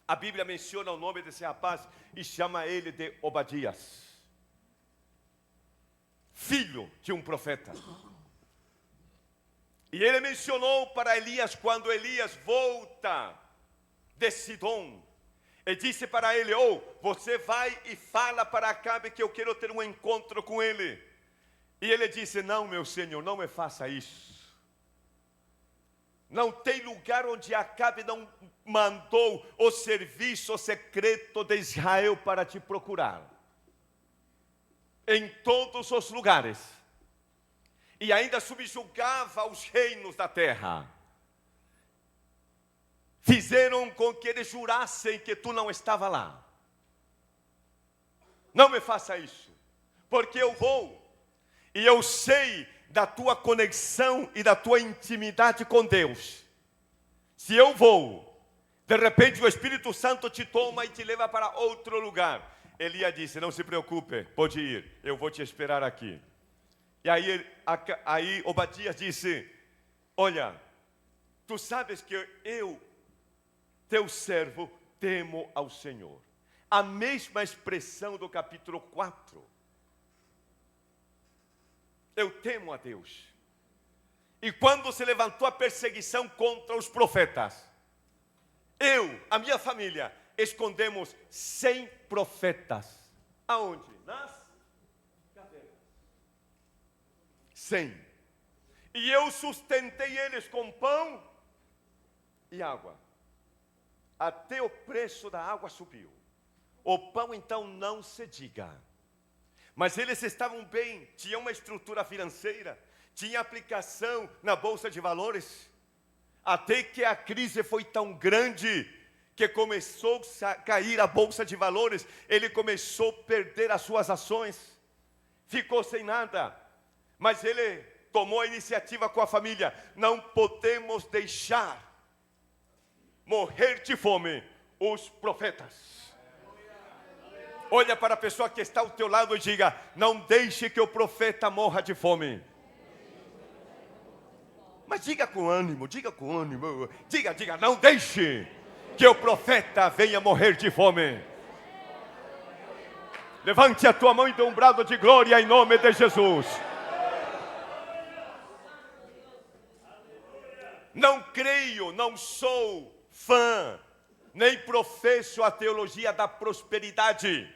[SPEAKER 1] a Bíblia menciona o nome desse rapaz e chama ele de Obadias, filho de um profeta. E ele mencionou para Elias, quando Elias volta de Sidom, e disse para ele: você vai e fala para Acabe que eu quero ter um encontro com ele. E ele disse: não, meu senhor, não me faça isso. Não tem lugar onde Acabe não mandou o serviço secreto de Israel para te procurar. Em todos os lugares. E ainda subjugava os reinos da terra. Fizeram com que eles jurassem que tu não estava lá. Não me faça isso, porque eu vou, e eu sei da tua conexão e da tua intimidade com Deus. Se eu vou, de repente o Espírito Santo te toma e te leva para outro lugar. Elias disse: não se preocupe, pode ir, eu vou te esperar aqui. E aí Obadias disse: olha, tu sabes que eu, teu servo, temo ao Senhor. A mesma expressão do capítulo 4. Eu temo a Deus. E quando se levantou a perseguição contra os profetas, eu, a minha família, escondemos 100 profetas. Aonde? Nas cavernas. 100. E eu sustentei eles com pão e água. Até o preço da água subiu. O pão então não se diga. Mas eles estavam bem, tinham uma estrutura financeira, tinha aplicação na Bolsa de Valores. Até que a crise foi tão grande que começou a cair a Bolsa de Valores, ele começou a perder as suas ações, ficou sem nada. Mas ele tomou a iniciativa com a família: não podemos deixar morrer de fome os profetas. Olha para a pessoa que está ao teu lado e diga: não deixe que o profeta morra de fome. Mas diga com ânimo, diga, não deixe que o profeta venha morrer de fome. Levante a tua mão e dê um brado de glória em nome de Jesus. Não creio, não sou fã, nem professo a teologia da prosperidade,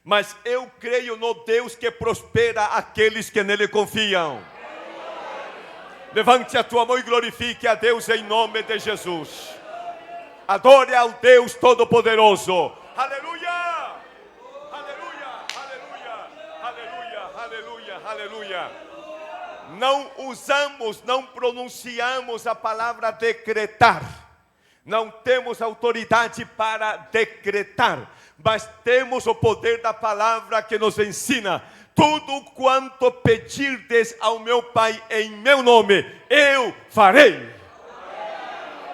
[SPEAKER 1] mas eu creio no Deus que prospera aqueles que nele confiam. Levante a tua mão e glorifique a Deus em nome de Jesus. Adore ao Deus Todo-Poderoso. Aleluia! Aleluia! Aleluia! Aleluia! Aleluia! Aleluia! Não pronunciamos a palavra decretar. Não temos autoridade para decretar, mas temos o poder da palavra que nos ensina: tudo quanto pedirdes ao meu Pai em meu nome, eu farei.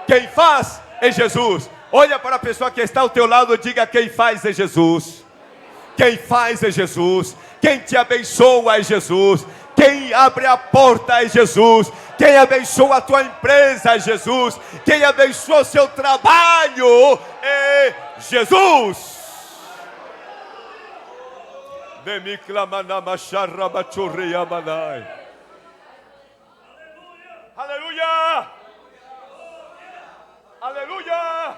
[SPEAKER 1] Quem faz é Jesus. Olha para a pessoa que está ao teu lado e diga: quem faz é Jesus. Quem faz é Jesus. Quem te abençoa é Jesus. Quem abre a porta é Jesus. Quem abençoa a tua empresa é Jesus. Quem abençoa o seu trabalho é Jesus. Aleluia! Aleluia!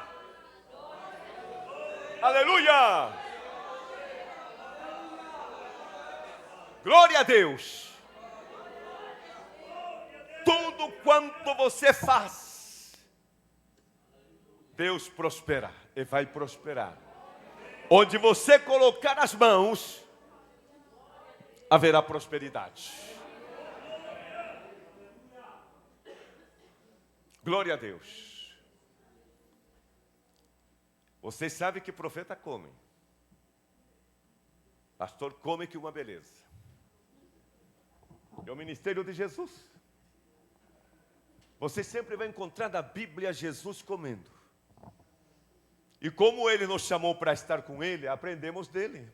[SPEAKER 1] Aleluia! Glória a Deus! Tudo quanto você faz, Deus prospera e vai prosperar. Onde você colocar as mãos, haverá prosperidade. Glória a Deus. Você sabe que profeta come. Pastor come que uma beleza. É o ministério de Jesus. Você sempre vai encontrar na Bíblia Jesus comendo. E como Ele nos chamou para estar com Ele, aprendemos dele.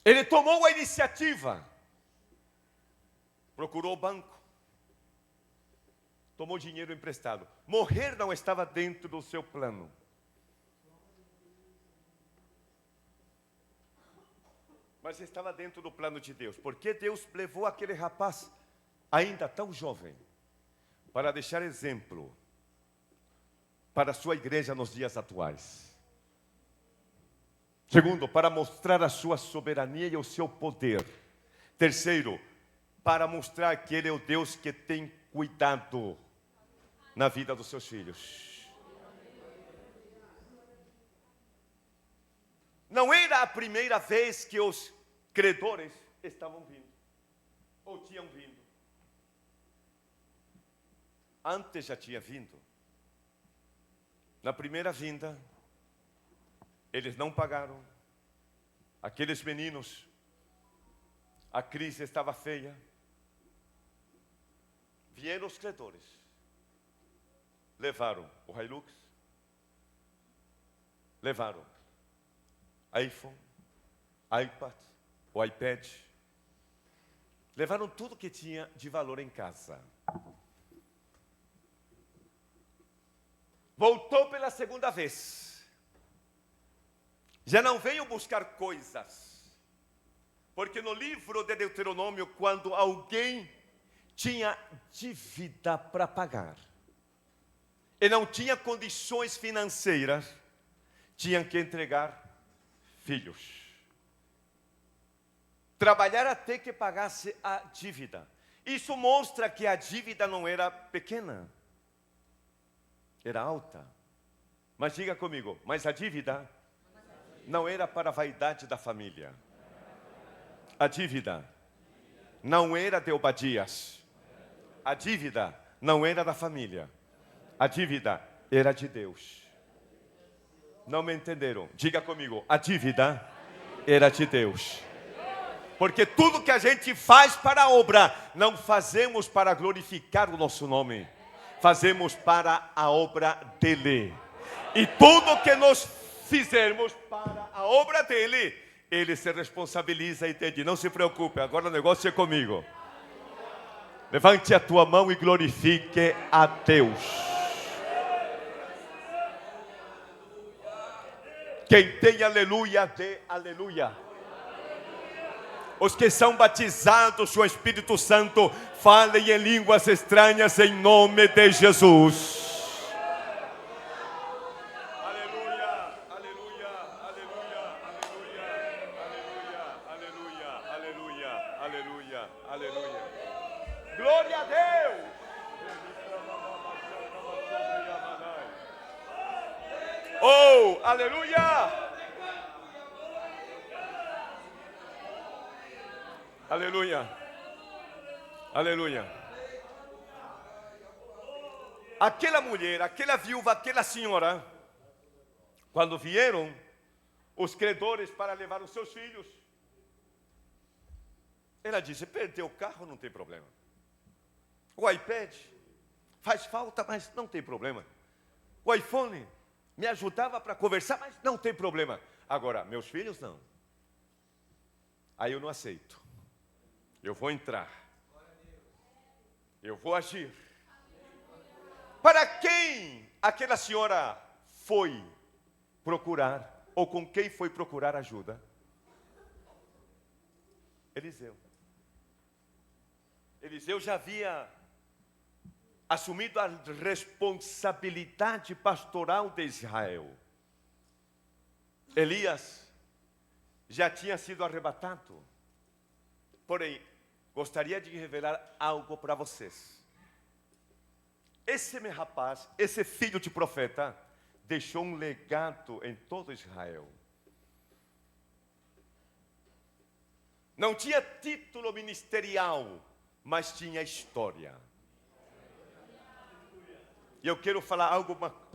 [SPEAKER 1] Ele tomou a iniciativa. Procurou o banco. Tomou dinheiro emprestado. Morrer não estava dentro do seu plano. Mas estava dentro do plano de Deus. Porque Deus levou aquele rapaz, ainda tão jovem, para deixar exemplo para a sua igreja nos dias atuais. Segundo, para mostrar a sua soberania e o seu poder. Terceiro, para mostrar que Ele é o Deus que tem cuidado na vida dos seus filhos. Não era a primeira vez que os credores estavam vindo, ou tinham vindo. Antes já tinha vindo. Na primeira vinda, eles não pagaram. Aqueles meninos, a crise estava feia. Vieram os credores. Levaram o Hilux. Levaram iPhone, iPad, o iPad. Levaram tudo que tinha de valor em casa. Voltou pela segunda vez. Já não veio buscar coisas. Porque no livro de Deuteronômio, quando alguém tinha dívida para pagar e não tinha condições financeiras, tinham que entregar filhos. Trabalhar até que pagasse a dívida. Isso mostra que a dívida não era pequena, era alta. Mas diga comigo, mas a dívida não era para a vaidade da família. A dívida não era de Obadias. A dívida não era da família. A dívida era de Deus. Não me entenderam? Diga comigo, a dívida era de Deus. Porque tudo que a gente faz para a obra, não fazemos para glorificar o nosso nome. Fazemos para a obra dele. E tudo que nós fizermos para a obra dele, ele se responsabiliza e entende. Não se preocupe, agora o negócio é comigo. Levante a tua mão e glorifique a Deus. Quem tem aleluia, dê aleluia. Os que são batizados com o Espírito Santo, falem em línguas estranhas em nome de Jesus. Aleluia, aleluia, aleluia, aleluia, aleluia, aleluia, aleluia, aleluia. Glória a Deus. Oh, aleluia. Aleluia, aleluia. Aquela mulher, aquela viúva, aquela senhora, quando vieram os credores para levar os seus filhos, ela disse, perdeu o carro, não tem problema. O iPad faz falta, mas não tem problema. O iPhone me ajudava para conversar, mas não tem problema. Agora, meus filhos não. Aí eu não aceito. Eu vou entrar. Eu vou agir. Para quem aquela senhora foi procurar, ou com quem foi procurar ajuda? Eliseu. Eliseu já havia assumido a responsabilidade pastoral de Israel. Elias já tinha sido arrebatado. Porém, gostaria de revelar algo para vocês. Esse meu rapaz, esse filho de profeta, deixou um legado em todo Israel. Não tinha título ministerial, mas tinha história. E eu quero falar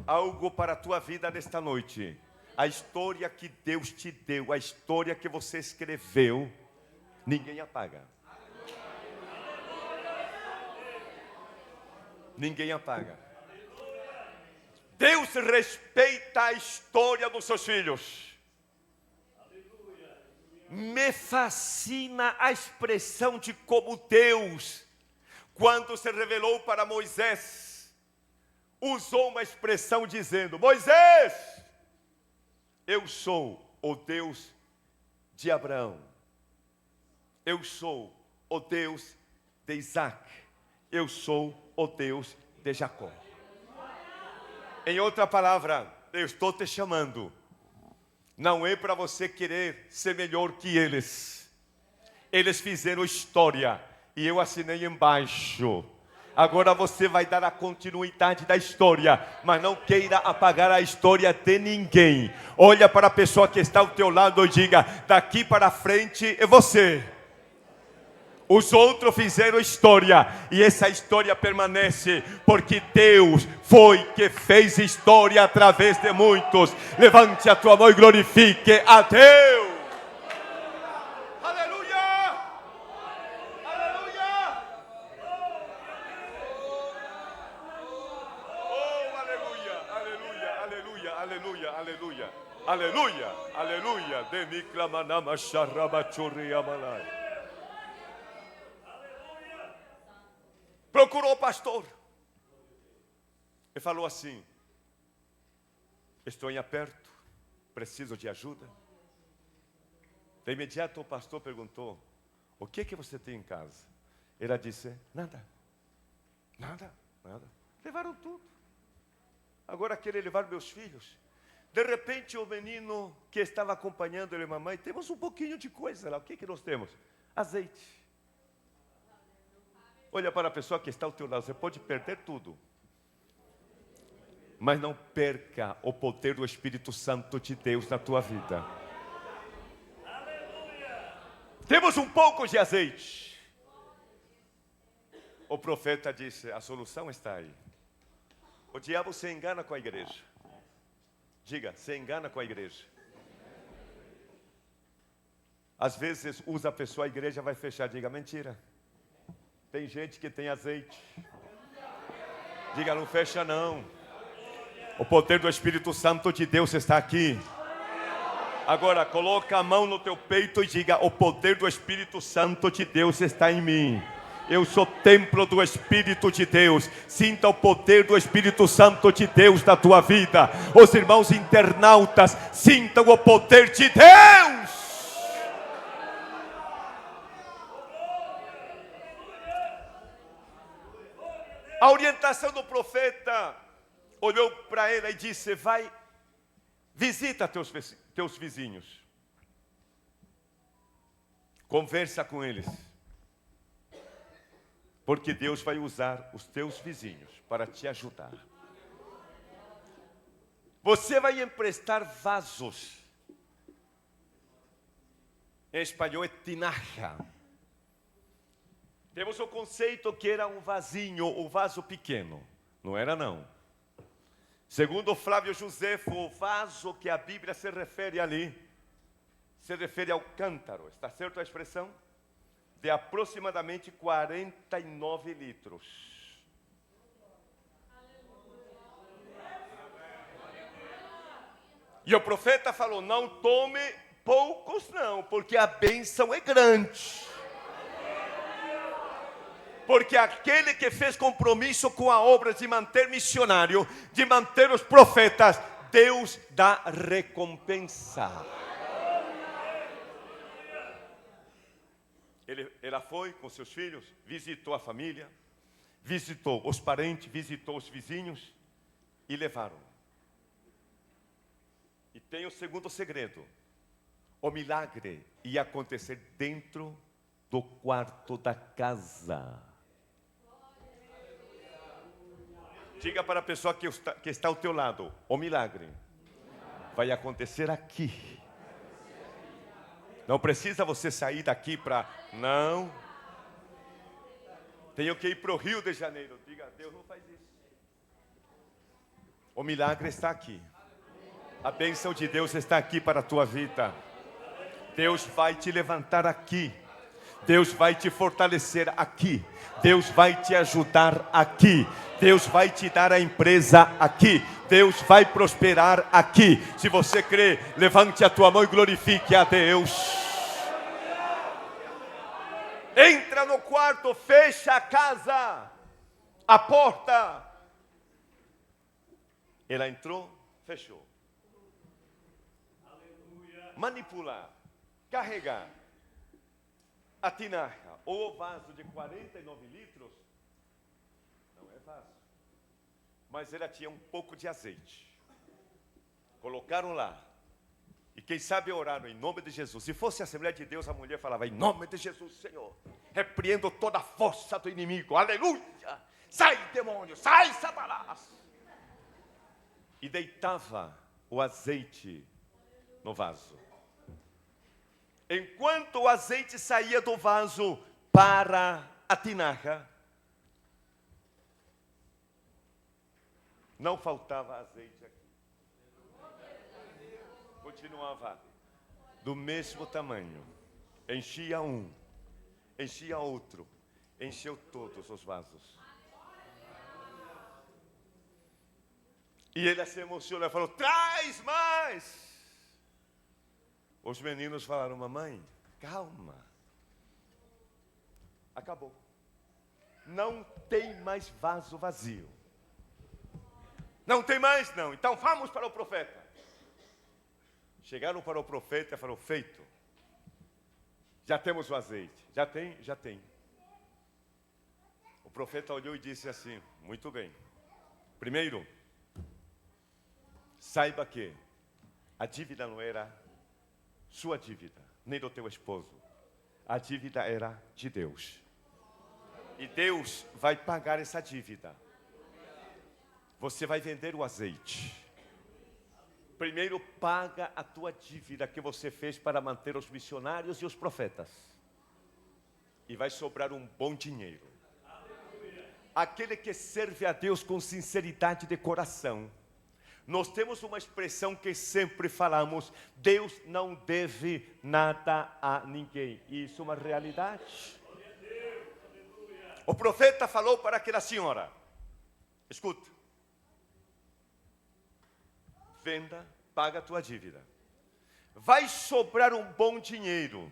[SPEAKER 1] algo para a tua vida nesta noite. A história que Deus te deu, a história que você escreveu, ninguém apaga. Ninguém apaga. Deus respeita a história dos seus filhos. Me fascina a expressão de como Deus, quando se revelou para Moisés, usou uma expressão dizendo, Moisés, eu sou o Deus de Abraão. Eu sou o Deus de Isaac. Eu sou o Deus de Jacó. Em outra palavra, eu estou te chamando. Não é para você querer ser melhor que eles. Eles fizeram história e eu assinei embaixo. Agora você vai dar a continuidade da história, mas não queira apagar a história de ninguém. Olha para a pessoa que está ao teu lado e diga, daqui para frente é você. Os outros fizeram história e essa história permanece porque Deus foi que fez história através de muitos. Levante a tua mão e glorifique a Deus. Aleluia! Aleluia! Oh, aleluia, aleluia, aleluia, aleluia, aleluia, aleluia, aleluia. Deniklamanama sharabachuri amalai. Procurou o pastor e falou assim, estou em aperto, preciso de ajuda. De imediato o pastor perguntou: o que você tem em casa? Ela disse: nada. Levaram tudo. Agora querem levar meus filhos. De repente o menino que estava acompanhando ele, mamãe, temos um pouquinho de coisa lá. O que nós temos? Azeite. Olha para a pessoa que está ao teu lado. Você pode perder tudo, mas não perca o poder do Espírito Santo de Deus na tua vida. Temos um pouco de azeite. O profeta disse: a solução está aí. O diabo se engana com a igreja. Diga, se engana com a igreja. Às vezes usa a pessoa, a igreja vai fechar. Diga, mentira. Tem gente que tem azeite. Diga, não fecha não. O poder do Espírito Santo de Deus está aqui. Agora, coloca a mão no teu peito e diga: o poder do Espírito Santo de Deus está em mim. Eu sou templo do Espírito de Deus. Sinta o poder do Espírito Santo de Deus na tua vida. Os irmãos internautas, sintam o poder de Deus. A orientação do profeta olhou para ele e disse: vai, visita teus vizinhos. Conversa com eles. Porque Deus vai usar os teus vizinhos para te ajudar. Você vai emprestar vasos. Em espanhol é tinaja. Temos o conceito que era um vasinho, um vaso pequeno. Não era não. Segundo Flávio Josefo, o vaso que a Bíblia se refere ali, se refere ao cântaro. Está certo a expressão? De aproximadamente 49 litros. E o profeta falou: não tome poucos não, porque a bênção é grande. Porque aquele que fez compromisso com a obra de manter missionário, de manter os profetas, Deus dá recompensa. Ela foi com seus filhos, visitou a família, visitou os parentes, visitou os vizinhos e levaram. E tem o segundo segredo. O milagre ia acontecer dentro do quarto da casa. Diga para a pessoa que está ao teu lado: o milagre vai acontecer aqui. Não precisa você sair daqui para... Não. Tenho que ir para o Rio de Janeiro. Diga, Deus não faz isso. O milagre está aqui. A bênção de Deus está aqui para a tua vida. Deus vai te levantar aqui. Deus vai te fortalecer aqui. Deus vai te ajudar aqui. Deus vai te dar a empresa aqui. Deus vai prosperar aqui. Se você crê, levante a tua mão e glorifique a Deus. Entra no quarto, fecha a casa, a porta. Ela entrou, fechou. Manipular, carregar a tinaja ou o vaso de 49 litros, não é fácil. Mas ela tinha um pouco de azeite. Colocaram lá. E quem sabe oraram em nome de Jesus. Se fosse a Assembleia de Deus, a mulher falava: em nome de Jesus, Senhor, repreendo toda a força do inimigo. Aleluia! Sai, demônio! Sai, Satanás! E deitava o azeite no vaso. Enquanto o azeite saía do vaso para a tinaja, não faltava azeite aqui. Continuava do mesmo tamanho. Enchia um, enchia outro, encheu todos os vasos. E ele se emocionou e falou: traz mais. Os meninos falaram: mamãe, calma. Acabou. Não tem mais vaso vazio. Não tem mais não. Então vamos para o profeta. Chegaram para o profeta e falaram: feito. Já temos o azeite. Já tem? Já tem. O profeta olhou e disse assim: muito bem. Primeiro, saiba que a dívida não era sua dívida, nem do teu esposo. A dívida era de Deus. E Deus vai pagar essa dívida. Você vai vender o azeite. Primeiro paga a tua dívida que você fez para manter os missionários e os profetas. E vai sobrar um bom dinheiro. Aquele que serve a Deus com sinceridade de coração. Nós temos uma expressão que sempre falamos: Deus não deve nada a ninguém. Isso é uma realidade. O profeta falou para aquela senhora: escuta, venda, paga a tua dívida. Vai sobrar um bom dinheiro.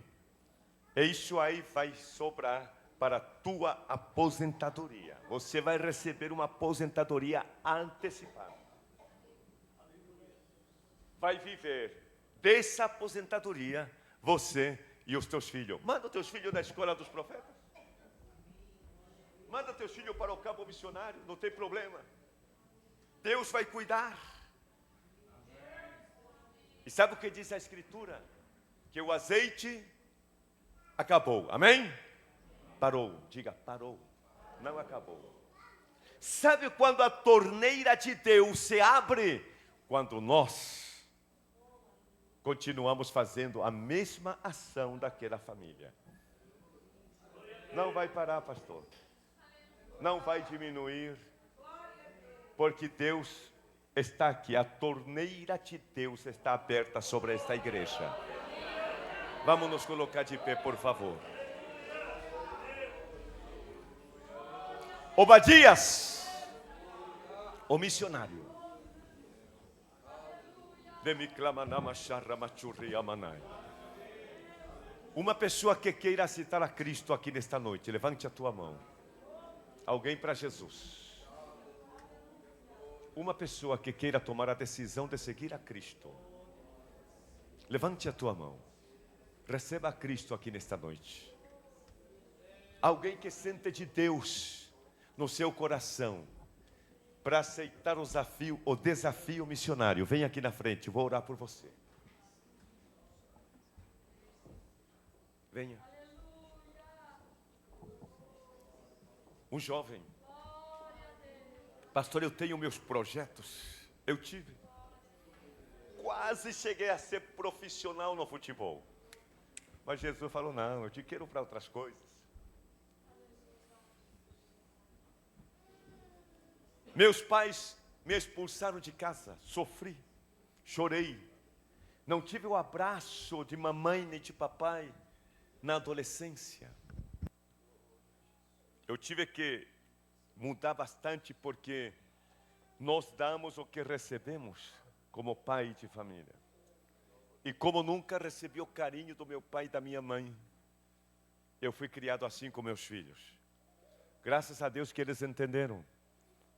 [SPEAKER 1] E isso aí vai sobrar para a tua aposentadoria. Você vai receber uma aposentadoria antecipada. Vai viver dessa aposentadoria, você e os teus filhos. Manda os teus filhos na escola dos profetas. Manda teus filhos para o campo missionário, não tem problema. Deus vai cuidar. E sabe o que diz a Escritura? Que o azeite acabou. Amém? Parou. Diga, parou. Não acabou. Sabe quando a torneira de Deus se abre? Quando nós continuamos fazendo a mesma ação daquela família. Não vai parar, pastor. Não vai diminuir. Porque Deus está aqui. A torneira de Deus está aberta sobre esta igreja. Vamos nos colocar de pé, por favor. Obadias, o missionário. Uma pessoa que queira aceitar a Cristo aqui nesta noite, levante a tua mão. Alguém para Jesus. Uma pessoa que queira tomar a decisão de seguir a Cristo, levante a tua mão. Receba a Cristo aqui nesta noite. Alguém que sente de Deus no seu coração para aceitar o desafio missionário, vem aqui na frente, vou orar por você. Venha. Um jovem. Pastor, eu tenho meus projetos. Eu tive. Quase cheguei a ser profissional no futebol. Mas Jesus falou: não, eu te quero para outras coisas. Meus pais me expulsaram de casa, sofri, chorei. Não tive o abraço de mamãe nem de papai na adolescência. Eu tive que mudar bastante porque nós damos o que recebemos como pai de família. E como nunca recebi o carinho do meu pai e da minha mãe, eu fui criado assim com meus filhos. Graças a Deus que eles entenderam.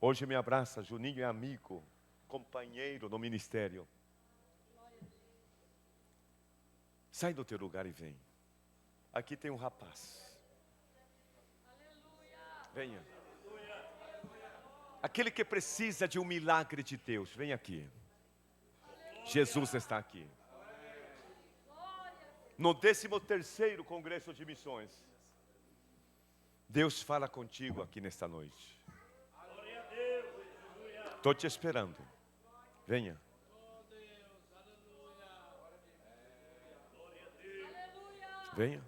[SPEAKER 1] Hoje me abraça, Juninho é amigo, companheiro no ministério. Sai do teu lugar e vem. Aqui tem um rapaz. Venha. Aquele que precisa de um milagre de Deus, vem aqui. Jesus está aqui. No 13º Congresso de Missões, Deus fala contigo aqui nesta noite. Estou te esperando. Venha. Venha.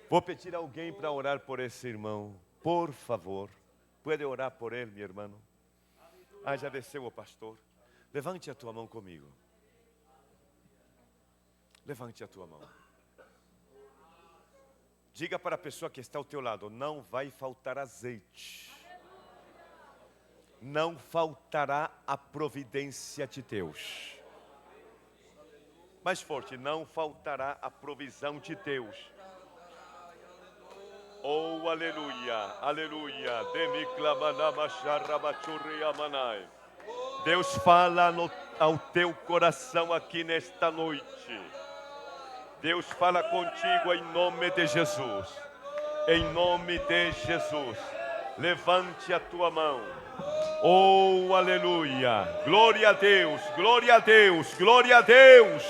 [SPEAKER 1] Vou pedir a alguém para orar por esse irmão. Por favor. Pode orar por ele, meu irmão? Ah, já desceu o pastor. Levante a tua mão comigo. Levante a tua mão. Diga para a pessoa que está ao teu lado: não vai faltar azeite. Não faltará a providência de Deus. Mais forte: não faltará a provisão de Deus. Oh, aleluia, aleluia. Deus fala ao teu coração aqui nesta noite. Deus fala contigo em nome de Jesus. Em nome de Jesus. Levante a tua mão. Oh, aleluia. Glória a Deus, glória a Deus, glória a Deus.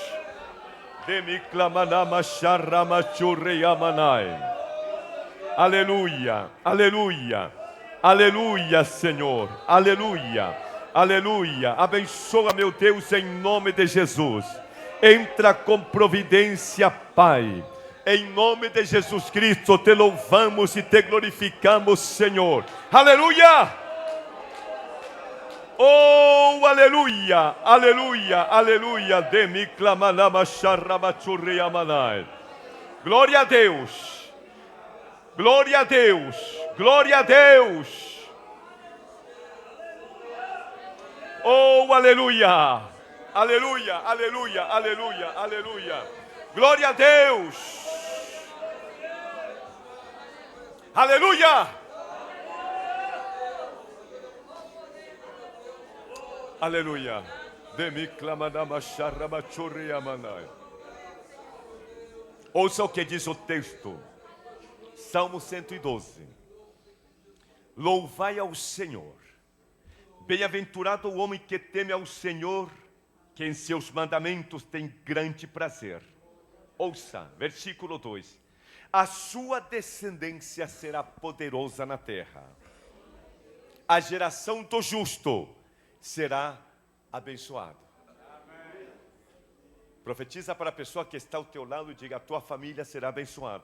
[SPEAKER 1] Aleluia, aleluia, aleluia, Senhor, aleluia, aleluia. Abençoa, meu Deus, em nome de Jesus. Entra com providência, Pai. Em nome de Jesus Cristo, te louvamos e te glorificamos, Senhor. Aleluia! Oh, aleluia, aleluia, aleluia. Glória a Deus, glória a Deus, glória a Deus. Oh, aleluia, aleluia, aleluia, aleluia, aleluia. Glória a Deus. Aleluia! Aleluia! Ouça o que diz o texto. Salmo 112. Louvai ao Senhor. Bem-aventurado o homem que teme ao Senhor, que em seus mandamentos tem grande prazer. Ouça, versículo 2. A sua descendência será poderosa na terra. A geração do justo será abençoada. Profetiza para a pessoa que está ao teu lado e diga: a tua família será abençoada.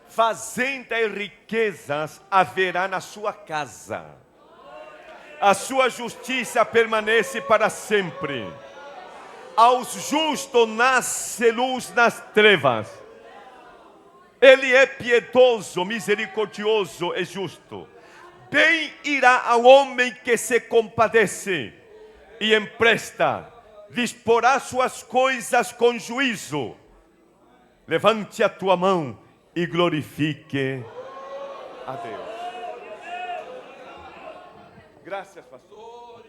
[SPEAKER 1] Fazenda e riquezas haverá na sua casa. A sua justiça permanece para sempre. Aos justos nasce luz nas trevas. Ele é piedoso, misericordioso e justo. Bem irá ao homem que se compadece e empresta. Disporá suas coisas com juízo. Levante a tua mão e glorifique a Deus. Graças, pastor.